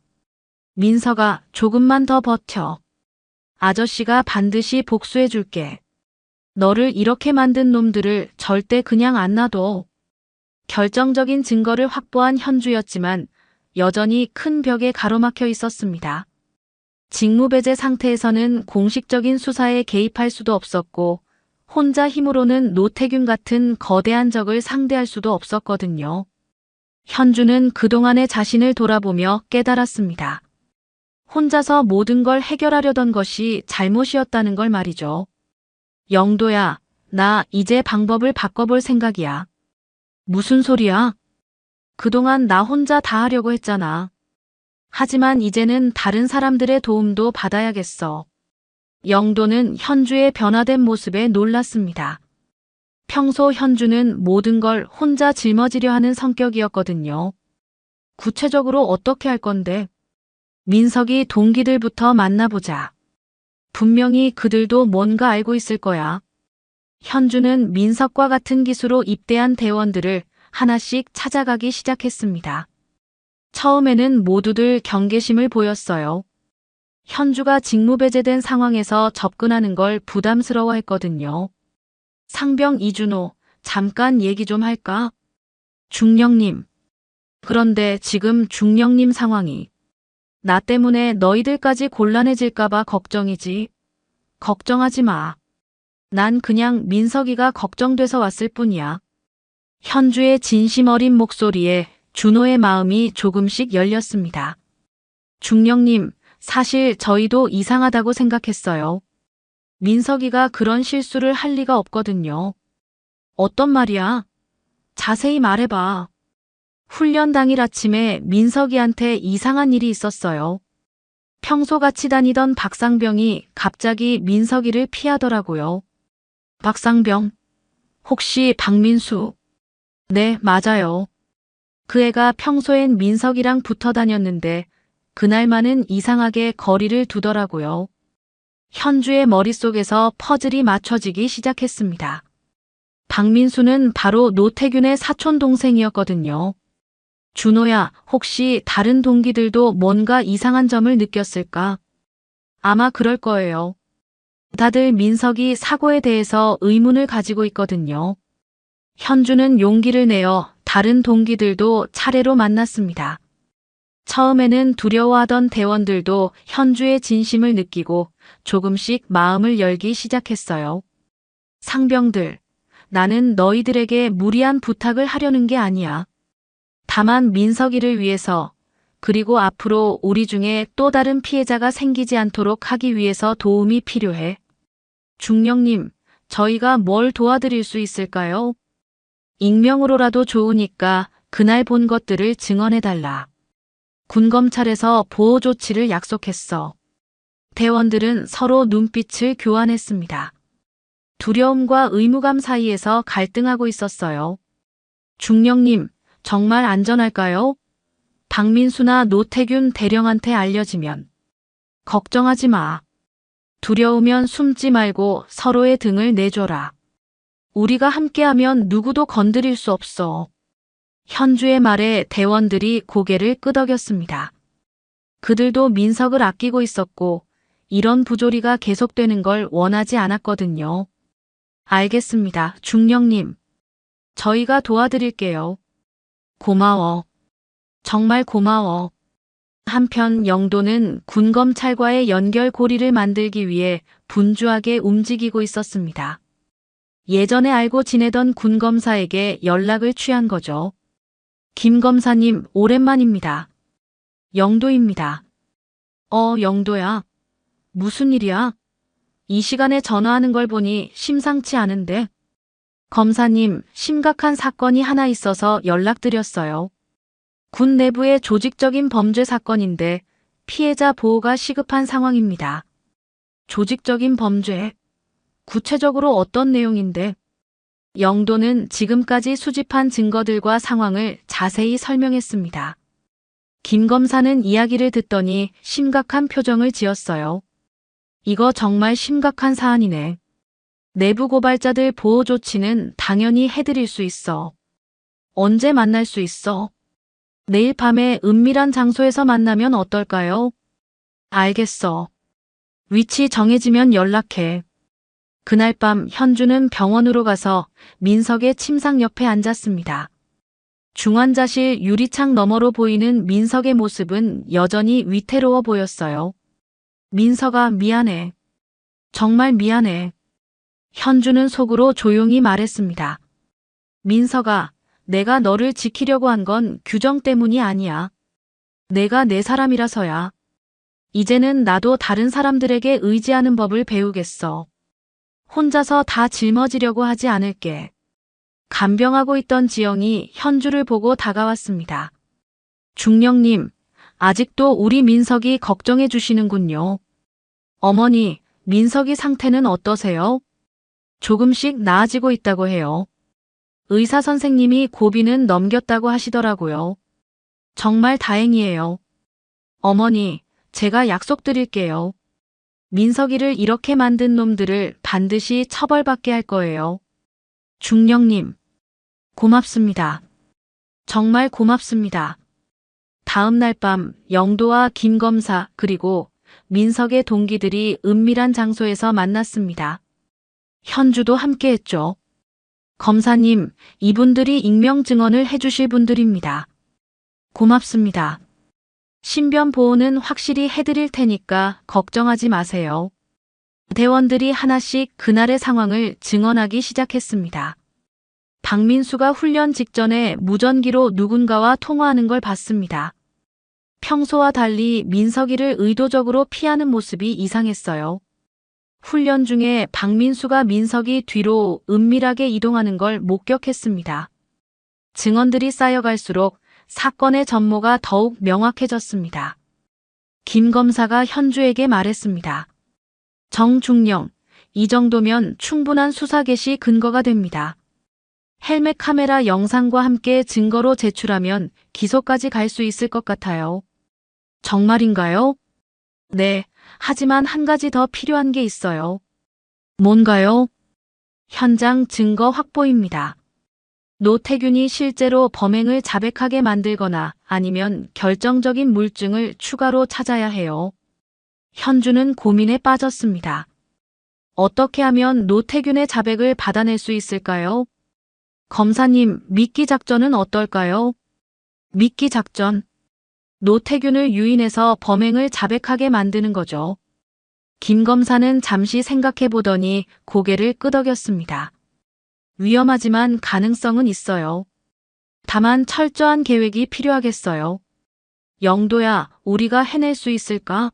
민석아, 조금만 더 버텨. 아저씨가 반드시 복수해줄게. 너를 이렇게 만든 놈들을 절대 그냥 안 놔둬. 결정적인 증거를 확보한 현주였지만 여전히 큰 벽에 가로막혀 있었습니다. 직무배제 상태에서는 공식적인 수사에 개입할 수도 없었고 혼자 힘으로는 노태균 같은 거대한 적을 상대할 수도 없었거든요. 현주는 그동안의 자신을 돌아보며 깨달았습니다. 혼자서 모든 걸 해결하려던 것이 잘못이었다는 걸 말이죠. 영도야, 나 이제 방법을 바꿔볼 생각이야. 무슨 소리야? 그동안 나 혼자 다 하려고 했잖아. 하지만 이제는 다른 사람들의 도움도 받아야겠어. 영도는 현주의 변화된 모습에 놀랐습니다. 평소 현주는 모든 걸 혼자 짊어지려 하는 성격이었거든요. 구체적으로 어떻게 할 건데? 민석이 동기들부터 만나보자. 분명히 그들도 뭔가 알고 있을 거야. 현주는 민석과 같은 기수로 입대한 대원들을 하나씩 찾아가기 시작했습니다. 처음에는 모두들 경계심을 보였어요. 현주가 직무배제된 상황에서 접근하는 걸 부담스러워했거든요. 상병 이준호, 잠깐 얘기 좀 할까? 중령님. 그런데 지금 중령님 상황이 나 때문에 너희들까지 곤란해질까봐 걱정이지. 걱정하지 마. 난 그냥 민석이가 걱정돼서 왔을 뿐이야. 현주의 진심 어린 목소리에 준호의 마음이 조금씩 열렸습니다. 중령님, 사실 저희도 이상하다고 생각했어요. 민석이가 그런 실수를 할 리가 없거든요. 어떤 말이야? 자세히 말해봐. 훈련 당일 아침에 민석이한테 이상한 일이 있었어요. 평소 같이 다니던 박상병이 갑자기 민석이를 피하더라고요. 박상병? 혹시 박민수? 네, 맞아요. 그 애가 평소엔 민석이랑 붙어 다녔는데 그날만은 이상하게 거리를 두더라고요. 현주의 머릿속에서 퍼즐이 맞춰지기 시작했습니다. 박민수는 바로 노태균의 사촌 동생이었거든요. 준호야, 혹시 다른 동기들도 뭔가 이상한 점을 느꼈을까? 아마 그럴 거예요. 다들 민석이 사고에 대해서 의문을 가지고 있거든요. 현주는 용기를 내어 다른 동기들도 차례로 만났습니다. 처음에는 두려워하던 대원들도 현주의 진심을 느끼고 조금씩 마음을 열기 시작했어요. 상병들, 나는 너희들에게 무리한 부탁을 하려는 게 아니야. 다만 민석이를 위해서, 그리고 앞으로 우리 중에 또 다른 피해자가 생기지 않도록 하기 위해서 도움이 필요해. 중령님, 저희가 뭘 도와드릴 수 있을까요? 익명으로라도 좋으니까 그날 본 것들을 증언해달라. 군검찰에서 보호 조치를 약속했어. 대원들은 서로 눈빛을 교환했습니다. 두려움과 의무감 사이에서 갈등하고 있었어요. 중령님, 정말 안전할까요? 박민수나 노태균 대령한테 알려지면. 걱정하지 마. 두려우면 숨지 말고 서로의 등을 내줘라. 우리가 함께하면 누구도 건드릴 수 없어. 현주의 말에 대원들이 고개를 끄덕였습니다. 그들도 민석을 아끼고 있었고 이런 부조리가 계속되는 걸 원하지 않았거든요. 알겠습니다, 중령님. 저희가 도와드릴게요. 고마워. 정말 고마워. 한편 영도는 군검찰과의 연결 고리를 만들기 위해 분주하게 움직이고 있었습니다. 예전에 알고 지내던 군검사에게 연락을 취한 거죠. 김 검사님, 오랜만입니다. 영도입니다. 영도야. 무슨 일이야? 이 시간에 전화하는 걸 보니 심상치 않은데. 검사님, 심각한 사건이 하나 있어서 연락드렸어요. 군 내부의 조직적인 범죄 사건인데 피해자 보호가 시급한 상황입니다. 조직적인 범죄? 구체적으로 어떤 내용인데? 영도는 지금까지 수집한 증거들과 상황을 자세히 설명했습니다. 김 검사는 이야기를 듣더니 심각한 표정을 지었어요. 이거 정말 심각한 사안이네. 내부 고발자들 보호 조치는 당연히 해드릴 수 있어. 언제 만날 수 있어? 내일 밤에 은밀한 장소에서 만나면 어떨까요? 알겠어. 위치 정해지면 연락해. 그날 밤 현주는 병원으로 가서 민석의 침상 옆에 앉았습니다. 중환자실 유리창 너머로 보이는 민석의 모습은 여전히 위태로워 보였어요. 민석아, 미안해. 정말 미안해. 현주는 속으로 조용히 말했습니다. 민석아, 내가 너를 지키려고 한 건 규정 때문이 아니야. 내가 내 사람이라서야. 이제는 나도 다른 사람들에게 의지하는 법을 배우겠어. 혼자서 다 짊어지려고 하지 않을게. 간병하고 있던 지영이 현주를 보고 다가왔습니다. 중령님, 아직도 우리 민석이 걱정해 주시는군요. 어머니, 민석이 상태는 어떠세요? 조금씩 나아지고 있다고 해요. 의사 선생님이 고비는 넘겼다고 하시더라고요. 정말 다행이에요. 어머니, 제가 약속드릴게요. 민석이를 이렇게 만든 놈들을 반드시 처벌받게 할 거예요. 중령님, 고맙습니다. 정말 고맙습니다. 다음 날 밤 영도와 김 검사 그리고 민석의 동기들이 은밀한 장소에서 만났습니다. 현주도 함께했죠. 검사님, 이분들이 익명 증언을 해주실 분들입니다. 고맙습니다. 신변 보호는 확실히 해드릴 테니까 걱정하지 마세요. 대원들이 하나씩 그날의 상황을 증언하기 시작했습니다. 박민수가 훈련 직전에 무전기로 누군가와 통화하는 걸 봤습니다. 평소와 달리 민석이를 의도적으로 피하는 모습이 이상했어요. 훈련 중에 박민수가 민석이 뒤로 은밀하게 이동하는 걸 목격했습니다. 증언들이 쌓여갈수록 사건의 전모가 더욱 명확해졌습니다. 김 검사가 현주에게 말했습니다. 정중령, 이 정도면 충분한 수사 개시 근거가 됩니다. 헬멧 카메라 영상과 함께 증거로 제출하면 기소까지 갈 수 있을 것 같아요. 정말인가요? 네, 하지만 한 가지 더 필요한 게 있어요. 뭔가요? 현장 증거 확보입니다. 노태균이 실제로 범행을 자백하게 만들거나 아니면 결정적인 물증을 추가로 찾아야 해요. 현주는 고민에 빠졌습니다. 어떻게 하면 노태균의 자백을 받아낼 수 있을까요? 검사님, 미끼 작전은 어떨까요? 미끼 작전. 노태균을 유인해서 범행을 자백하게 만드는 거죠. 김 검사는 잠시 생각해 보더니 고개를 끄덕였습니다. 위험하지만 가능성은 있어요. 다만 철저한 계획이 필요하겠어요. 영도야, 우리가 해낼 수 있을까?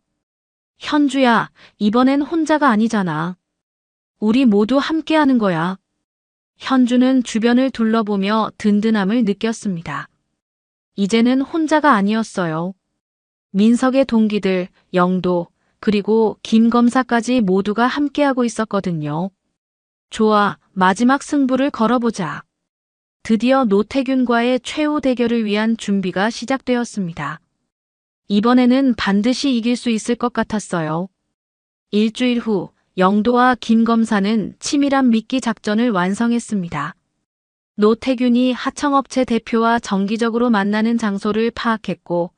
현주야, 이번엔 혼자가 아니잖아. 우리 모두 함께하는 거야. 현주는 주변을 둘러보며 든든함을 느꼈습니다. 이제는 혼자가 아니었어요. 민석의 동기들, 영도, 그리고 김 검사까지 모두가 함께하고 있었거든요. 좋아, 마지막 승부를 걸어보자. 드디어 노태균과의 최후 대결을 위한 준비가 시작되었습니다. 이번에는 반드시 이길 수 있을 것 같았어요. 일주일 후 영도와 김 검사는 치밀한 미끼 작전을 완성했습니다. 노태균이 하청업체 대표와 정기적으로 만나는 장소를 파악했고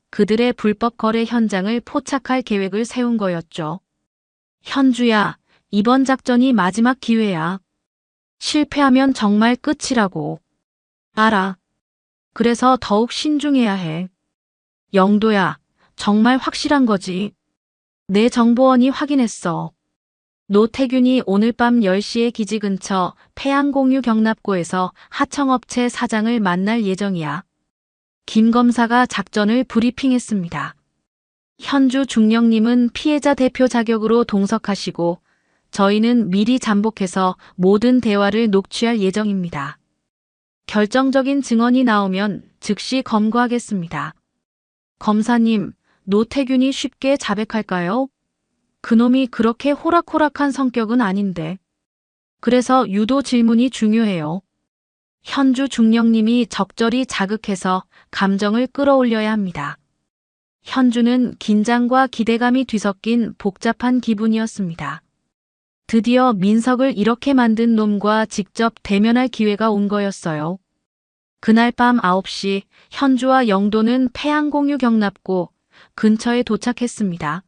그들의 불법 거래 현장을 포착할 계획을 세운 거였죠. 현주야, 이번 작전이 마지막 기회야. 실패하면 정말 끝이라고. 알아. 그래서 더욱 신중해야 해. 영도야, 정말 확실한 거지. 내 정보원이 확인했어. 노태균이 오늘 밤 10시에 기지 근처 패양공유 경납고에서 하청업체 사장을 만날 예정이야. 김 검사가 작전을 브리핑했습니다. 현주 중령님은 피해자 대표 자격으로 동석하시고 저희는 미리 잠복해서 모든 대화를 녹취할 예정입니다. 결정적인 증언이 나오면 즉시 검거하겠습니다. 검사님, 노태균이 쉽게 자백할까요? 그놈이 그렇게 호락호락한 성격은 아닌데. 그래서 유도 질문이 중요해요. 현주 중령님이 적절히 자극해서 감정을 끌어올려야 합니다. 현주는 긴장과 기대감이 뒤섞인 복잡한 기분이었습니다. 드디어 민석을 이렇게 만든 놈과 직접 대면할 기회가 온 거였어요. 그날 밤 9시 현주와 영도는 패양공유 경납고 근처에 도착했습니다.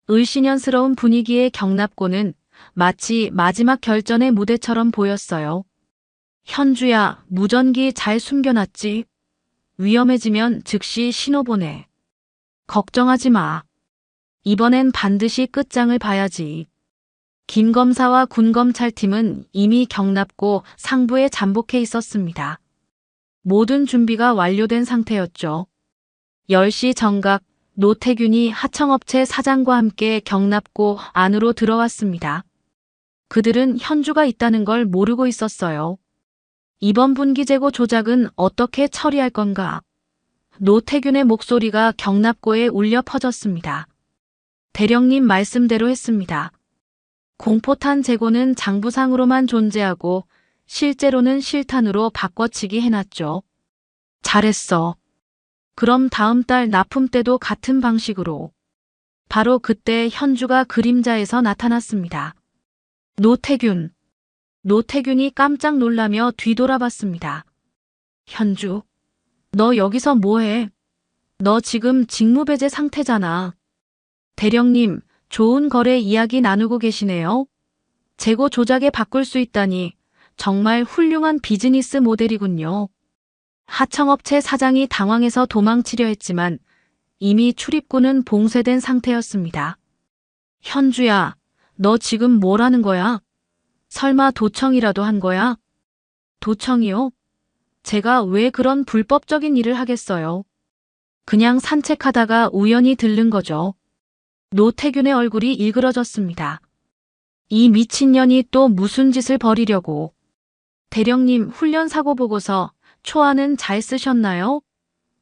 을씨년스러운 분위기의 경납고는 마치 마지막 결전의 무대처럼 보였어요. 현주야, 무전기 잘 숨겨놨지? 위험해지면 즉시 신호 보내. 걱정하지 마. 이번엔 반드시 끝장을 봐야지. 김 검사와 군 검찰팀은 이미 경납고 상부에 잠복해 있었습니다. 모든 준비가 완료된 상태였죠. 10시 정각 노태균이 하청업체 사장과 함께 경납고 안으로 들어왔습니다. 그들은 현주가 있다는 걸 모르고 있었어요. 이번 분기 재고 조작은 어떻게 처리할 건가? 노태균의 목소리가 경납고에 울려 퍼졌습니다. 대령님 말씀대로 했습니다. 공포탄 재고는 장부상으로만 존재하고 실제로는 실탄으로 바꿔치기 해놨죠. 잘했어. 그럼 다음 달 납품 때도 같은 방식으로. 바로 그때 현주가 그림자에서 나타났습니다. 노태균. 노태균이 깜짝 놀라며 뒤돌아봤습니다. 현주, 너 여기서 뭐해? 너 지금 직무배제 상태잖아. 대령님, 좋은 거래 이야기 나누고 계시네요. 재고 조작에 바꿀 수 있다니 정말 훌륭한 비즈니스 모델이군요. 하청업체 사장이 당황해서 도망치려 했지만 이미 출입구는 봉쇄된 상태였습니다. 현주야, 너 지금 뭘 하는 거야? 설마 도청이라도 한 거야? 도청이요? 제가 왜 그런 불법적인 일을 하겠어요? 그냥 산책하다가 우연히 들른 거죠. 노태균의 얼굴이 일그러졌습니다. 이 미친년이 또 무슨 짓을 벌이려고. 대령님, 훈련 사고 보고서 초안은 잘 쓰셨나요?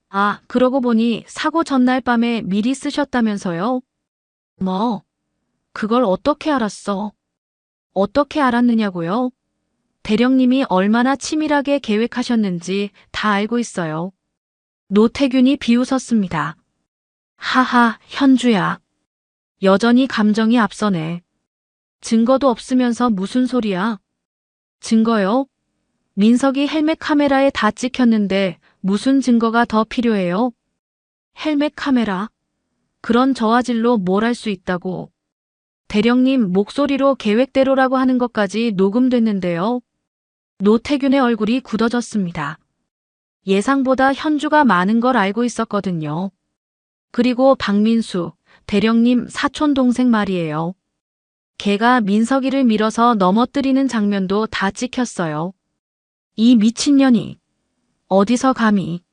아, 그러고 보니 사고 전날 밤에 미리 쓰셨다면서요? 뭐? 그걸 어떻게 알았어? 어떻게 알았느냐고요? 대령님이 얼마나 치밀하게 계획하셨는지 다 알고 있어요. 노태균이 비웃었습니다. 하하, 현주야. 여전히 감정이 앞서네. 증거도 없으면서 무슨 소리야? 증거요? 민석이 헬멧 카메라에 다 찍혔는데 무슨 증거가 더 필요해요? 헬멧 카메라? 그런 저화질로 뭘 할 수 있다고. 대령님 목소리로 계획대로라고 하는 것까지 녹음됐는데요. 노태균의 얼굴이 굳어졌습니다. 예상보다 현주가 많은 걸 알고 있었거든요. 그리고 박민수, 대령님 사촌 동생 말이에요. 걔가 민석이를 밀어서 넘어뜨리는 장면도 다 찍혔어요. 이 미친년이 어디서 감히.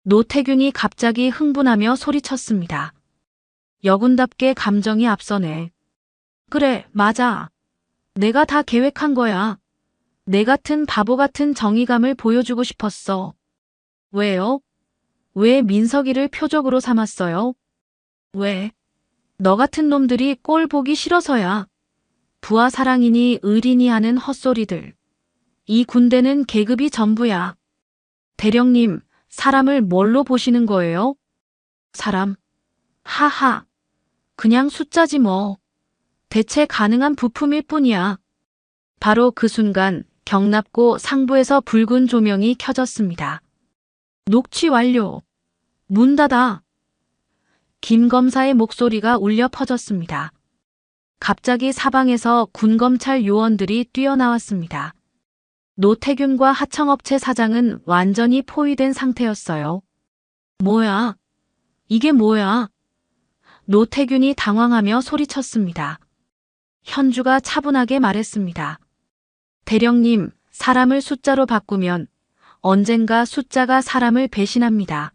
노태균이 갑자기 흥분하며 소리쳤습니다. 여군답게 감정이 앞서네. 그래, 맞아. 내가 다 계획한 거야. 내 같은 바보 같은 정의감을 보여주고 싶었어. 왜요? 왜 민석이를 표적으로 삼았어요? 왜? 너 같은 놈들이 꼴 보기 싫어서야. 부하 사랑이니 의리니 하는 헛소리들. 이 군대는 계급이 전부야. 대령님, 사람을 뭘로 보시는 거예요? 사람. 하하. 그냥 숫자지 뭐. 대체 가능한 부품일 뿐이야. 바로 그 순간 경납고 상부에서 붉은 조명이 켜졌습니다. 녹취 완료. 문 닫아. 김 검사의 목소리가 울려 퍼졌습니다. 갑자기 사방에서 군검찰 요원들이 뛰어나왔습니다. 노태균과 하청업체 사장은 완전히 포위된 상태였어요. 뭐야? 이게 뭐야? 노태균이 당황하며 소리쳤습니다. 현주가 차분하게 말했습니다. 대령님, 사람을 숫자로 바꾸면 언젠가 숫자가 사람을 배신합니다.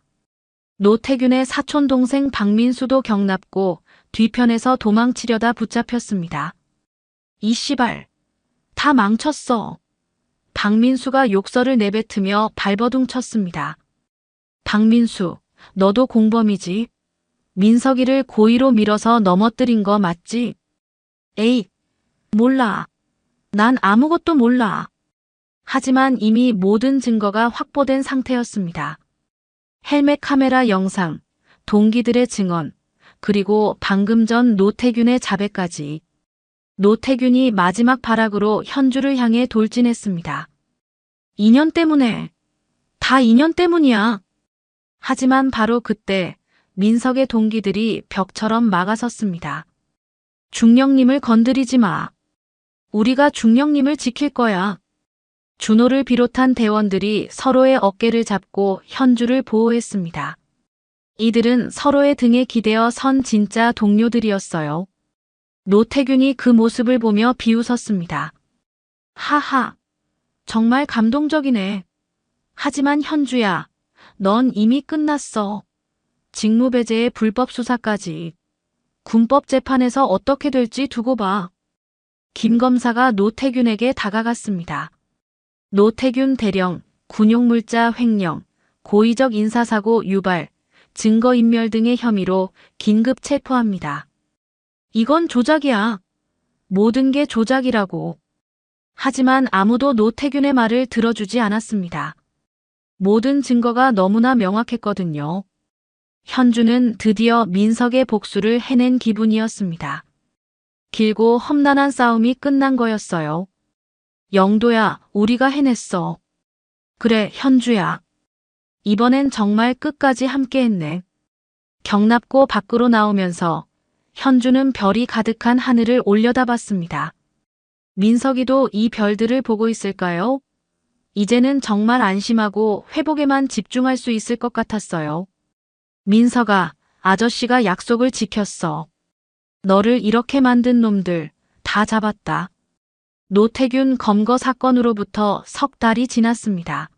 노태균의 사촌 동생 박민수도 경납고 뒤편에서 도망치려다 붙잡혔습니다. 이 씨발, 다 망쳤어. 박민수가 욕설을 내뱉으며 발버둥 쳤습니다. 박민수, 너도 공범이지? 민석이를 고의로 밀어서 넘어뜨린 거 맞지? 에이, 몰라. 난 아무것도 몰라. 하지만 이미 모든 증거가 확보된 상태였습니다. 헬멧 카메라 영상, 동기들의 증언, 그리고 방금 전 노태균의 자백까지. 노태균이 마지막 발악으로 현주를 향해 돌진했습니다. 2년 때문에. 다 2년 때문이야. 하지만 바로 그때 민석의 동기들이 벽처럼 막아섰습니다. 중령님을 건드리지 마. 우리가 중령님을 지킬 거야. 준호를 비롯한 대원들이 서로의 어깨를 잡고 현주를 보호했습니다. 이들은 서로의 등에 기대어 선 진짜 동료들이었어요. 노태균이 그 모습을 보며 비웃었습니다. 하하, 정말 감동적이네. 하지만 현주야, 넌 이미 끝났어. 직무배제의 불법 수사까지. 군법 재판에서 어떻게 될지 두고 봐. 김 검사가 노태균에게 다가갔습니다. 노태균 대령, 군용물자 횡령, 고의적 인사사고 유발, 증거인멸 등의 혐의로 긴급 체포합니다. 이건 조작이야. 모든 게 조작이라고. 하지만 아무도 노태균의 말을 들어주지 않았습니다. 모든 증거가 너무나 명확했거든요. 현주는 드디어 민석의 복수를 해낸 기분이었습니다. 길고 험난한 싸움이 끝난 거였어요. 영도야, 우리가 해냈어. 그래, 현주야. 이번엔 정말 끝까지 함께했네. 경납고 밖으로 나오면서 현주는 별이 가득한 하늘을 올려다봤습니다. 민석이도 이 별들을 보고 있을까요? 이제는 정말 안심하고 회복에만 집중할 수 있을 것 같았어요. 민석아, 아저씨가 약속을 지켰어. 너를 이렇게 만든 놈들 다 잡았다. 노태균 검거 사건으로부터 석 달이 지났습니다.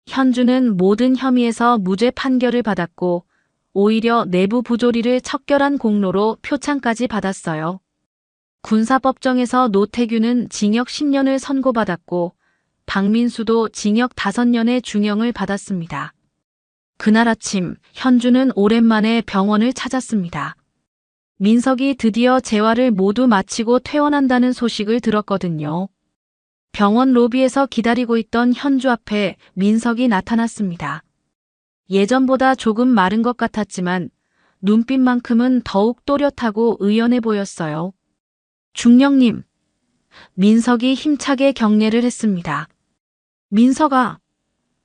현주는 모든 혐의에서 무죄 판결을 받았고 오히려 내부 부조리를 척결한 공로로 표창까지 받았어요. 군사법정에서 노태균은 징역 10년을 선고받았고 박민수도 징역 5년의 중형을 받았습니다. 그날 아침 현주는 오랜만에 병원을 찾았습니다. 민석이 드디어 재활을 모두 마치고 퇴원한다는 소식을 들었거든요. 병원 로비에서 기다리고 있던 현주 앞에 민석이 나타났습니다. 예전보다 조금 마른 것 같았지만 눈빛만큼은 더욱 또렷하고 의연해 보였어요. 중령님, 민석이 힘차게 경례를 했습니다. 민석아,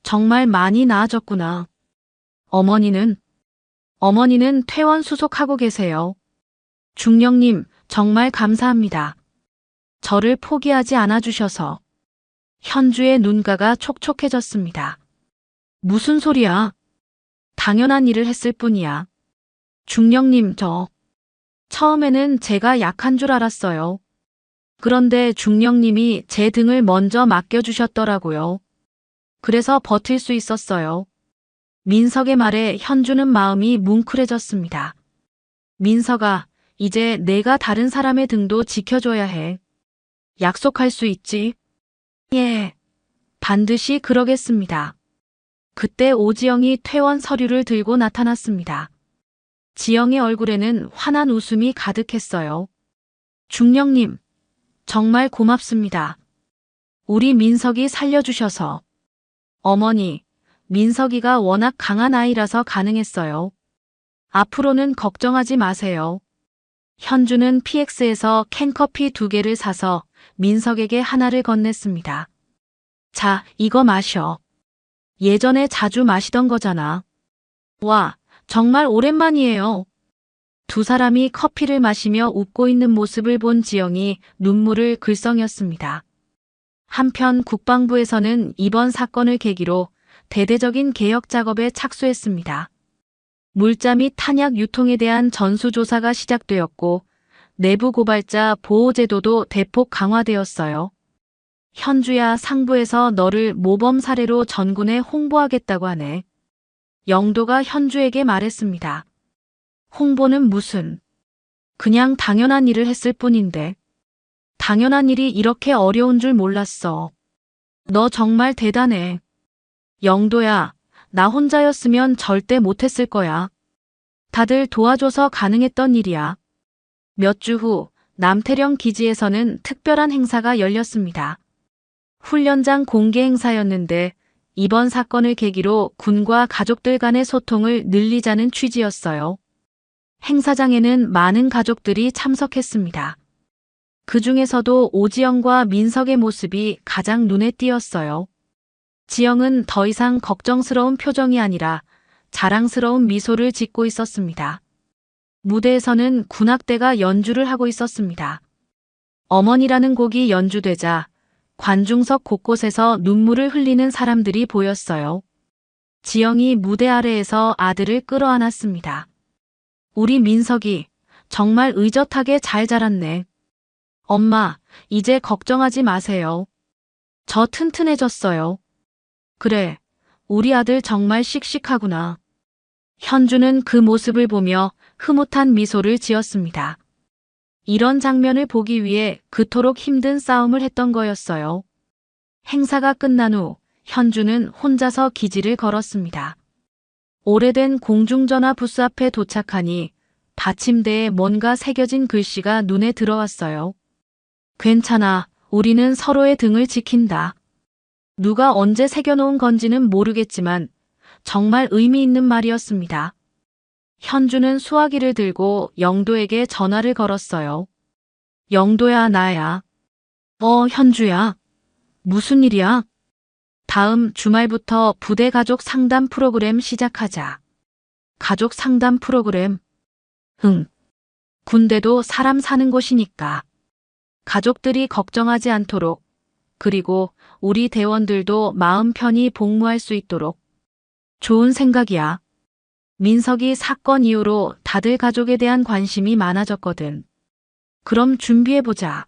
정말 많이 나아졌구나. 어머니는 퇴원 수속하고 계세요. 중령님, 정말 감사합니다. 저를 포기하지 않아 주셔서. 현주의 눈가가 촉촉해졌습니다. 무슨 소리야? 당연한 일을 했을 뿐이야. 중령님, 처음에는 제가 약한 줄 알았어요. 그런데 중령님이 제 등을 먼저 맡겨주셨더라고요. 그래서 버틸 수 있었어요. 민석의 말에 현주는 마음이 뭉클해졌습니다. 민석아, 이제 내가 다른 사람의 등도 지켜줘야 해. 약속할 수 있지? 예, 반드시 그러겠습니다. 그때 오지영이 퇴원 서류를 들고 나타났습니다. 지영의 얼굴에는 환한 웃음이 가득했어요. 중령님, 정말 고맙습니다. 우리 민석이 살려주셔서. 어머니, 민석이가 워낙 강한 아이라서 가능했어요. 앞으로는 걱정하지 마세요. 현주는 PX에서 캔커피 2개를 사서 민석에게 하나를 건넸습니다. 자, 이거 마셔. 예전에 자주 마시던 거잖아. 와, 정말 오랜만이에요. 두 사람이 커피를 마시며 웃고 있는 모습을 본 지영이 눈물을 글썽였습니다. 한편 국방부에서는 이번 사건을 계기로 대대적인 개혁 작업에 착수했습니다. 물자 및 탄약 유통에 대한 전수조사가 시작되었고 내부 고발자 보호 제도도 대폭 강화되었어요. 현주야, 상부에서 너를 모범 사례로 전군에 홍보하겠다고 하네. 영도가 현주에게 말했습니다. 홍보는 무슨. 그냥 당연한 일을 했을 뿐인데. 당연한 일이 이렇게 어려운 줄 몰랐어. 너 정말 대단해. 영도야, 나 혼자였으면 절대 못했을 거야. 다들 도와줘서 가능했던 일이야. 몇 주 후 남태령 기지에서는 특별한 행사가 열렸습니다. 훈련장 공개 행사였는데 이번 사건을 계기로 군과 가족들 간의 소통을 늘리자는 취지였어요. 행사장에는 많은 가족들이 참석했습니다. 그 중에서도 오지영과 민석의 모습이 가장 눈에 띄었어요. 지영은 더 이상 걱정스러운 표정이 아니라 자랑스러운 미소를 짓고 있었습니다. 무대에서는 군악대가 연주를 하고 있었습니다. 어머니라는 곡이 연주되자 관중석 곳곳에서 눈물을 흘리는 사람들이 보였어요. 지영이 무대 아래에서 아들을 끌어안았습니다. 우리 민석이 정말 의젓하게 잘 자랐네. 엄마, 이제 걱정하지 마세요. 저 튼튼해졌어요. 그래, 우리 아들 정말 씩씩하구나. 현주는 그 모습을 보며 흐뭇한 미소를 지었습니다. 이런 장면을 보기 위해 그토록 힘든 싸움을 했던 거였어요. 행사가 끝난 후 현주는 혼자서 기지를 걸었습니다. 오래된 공중전화 부스 앞에 도착하니 받침대에 뭔가 새겨진 글씨가 눈에 들어왔어요. 괜찮아, 우리는 서로의 등을 지킨다. 누가 언제 새겨놓은 건지는 모르겠지만 정말 의미 있는 말이었습니다. 현주는 수화기를 들고 영도에게 전화를 걸었어요. 영도야, 나야. 현주야. 무슨 일이야? 다음 주말부터 부대 가족 상담 프로그램 시작하자. 가족 상담 프로그램? 응. 군대도 사람 사는 곳이니까. 가족들이 걱정하지 않도록, 그리고 우리 대원들도 마음 편히 복무할 수 있도록. 좋은 생각이야. 민석이 사건 이후로 다들 가족에 대한 관심이 많아졌거든. 그럼 준비해보자.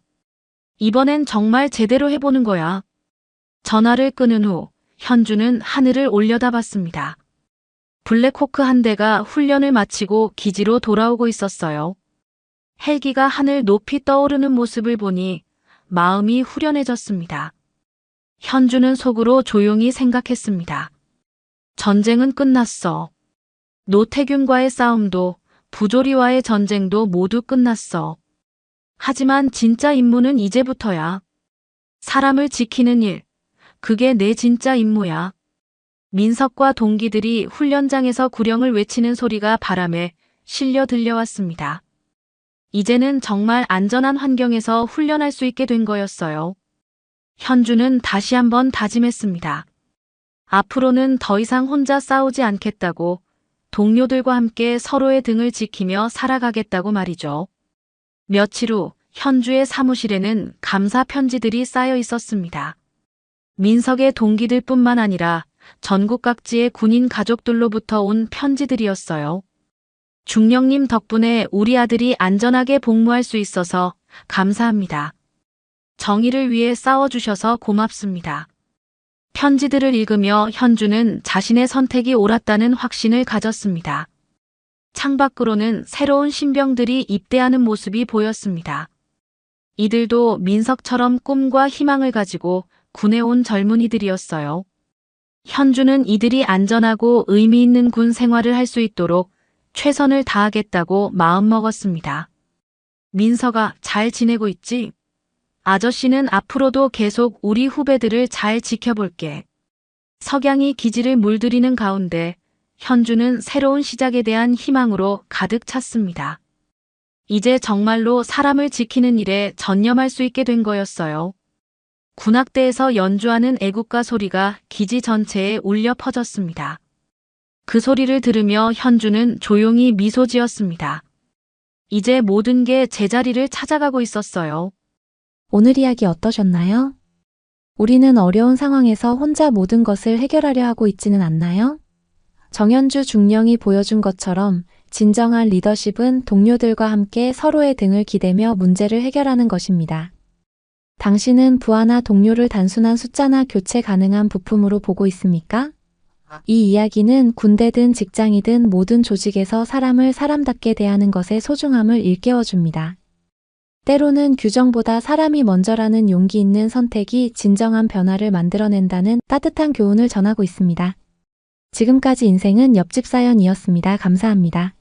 이번엔 정말 제대로 해보는 거야. 전화를 끊은 후 현주는 하늘을 올려다봤습니다. 블랙호크 한 대가 훈련을 마치고 기지로 돌아오고 있었어요. 헬기가 하늘 높이 떠오르는 모습을 보니 마음이 후련해졌습니다. 현주는 속으로 조용히 생각했습니다. 전쟁은 끝났어. 노태균과의 싸움도 부조리와의 전쟁도 모두 끝났어. 하지만 진짜 임무는 이제부터야. 사람을 지키는 일, 그게 내 진짜 임무야. 민석과 동기들이 훈련장에서 구령을 외치는 소리가 바람에 실려 들려왔습니다. 이제는 정말 안전한 환경에서 훈련할 수 있게 된 거였어요. 현주는 다시 한번 다짐했습니다. 앞으로는 더 이상 혼자 싸우지 않겠다고, 동료들과 함께 서로의 등을 지키며 살아가겠다고 말이죠. 며칠 후 현주의 사무실에는 감사 편지들이 쌓여 있었습니다. 민석의 동기들뿐만 아니라 전국 각지의 군인 가족들로부터 온 편지들이었어요. 중령님 덕분에 우리 아들이 안전하게 복무할 수 있어서 감사합니다. 정의를 위해 싸워주셔서 고맙습니다. 편지들을 읽으며 현주는 자신의 선택이 옳았다는 확신을 가졌습니다. 창밖으로는 새로운 신병들이 입대하는 모습이 보였습니다. 이들도 민석처럼 꿈과 희망을 가지고 군에 온 젊은이들이었어요. 현주는 이들이 안전하고 의미 있는 군 생활을 할 수 있도록 최선을 다하겠다고 마음먹었습니다. 민석아, 잘 지내고 있지? 아저씨는 앞으로도 계속 우리 후배들을 잘 지켜볼게. 석양이 기지를 물들이는 가운데 현주는 새로운 시작에 대한 희망으로 가득 찼습니다. 이제 정말로 사람을 지키는 일에 전념할 수 있게 된 거였어요. 군악대에서 연주하는 애국가 소리가 기지 전체에 울려 퍼졌습니다. 그 소리를 들으며 현주는 조용히 미소 지었습니다. 이제 모든 게 제자리를 찾아가고 있었어요. 오늘 이야기 어떠셨나요? 우리는 어려운 상황에서 혼자 모든 것을 해결하려 하고 있지는 않나요? 정현주 중령이 보여준 것처럼 진정한 리더십은 동료들과 함께 서로의 등을 기대며 문제를 해결하는 것입니다. 당신은 부하나 동료를 단순한 숫자나 교체 가능한 부품으로 보고 있습니까? 이 이야기는 군대든 직장이든 모든 조직에서 사람을 사람답게 대하는 것의 소중함을 일깨워줍니다. 때로는 규정보다 사람이 먼저라는 용기 있는 선택이 진정한 변화를 만들어낸다는 따뜻한 교훈을 전하고 있습니다. 지금까지 인생은 옆집 사연이었습니다. 감사합니다.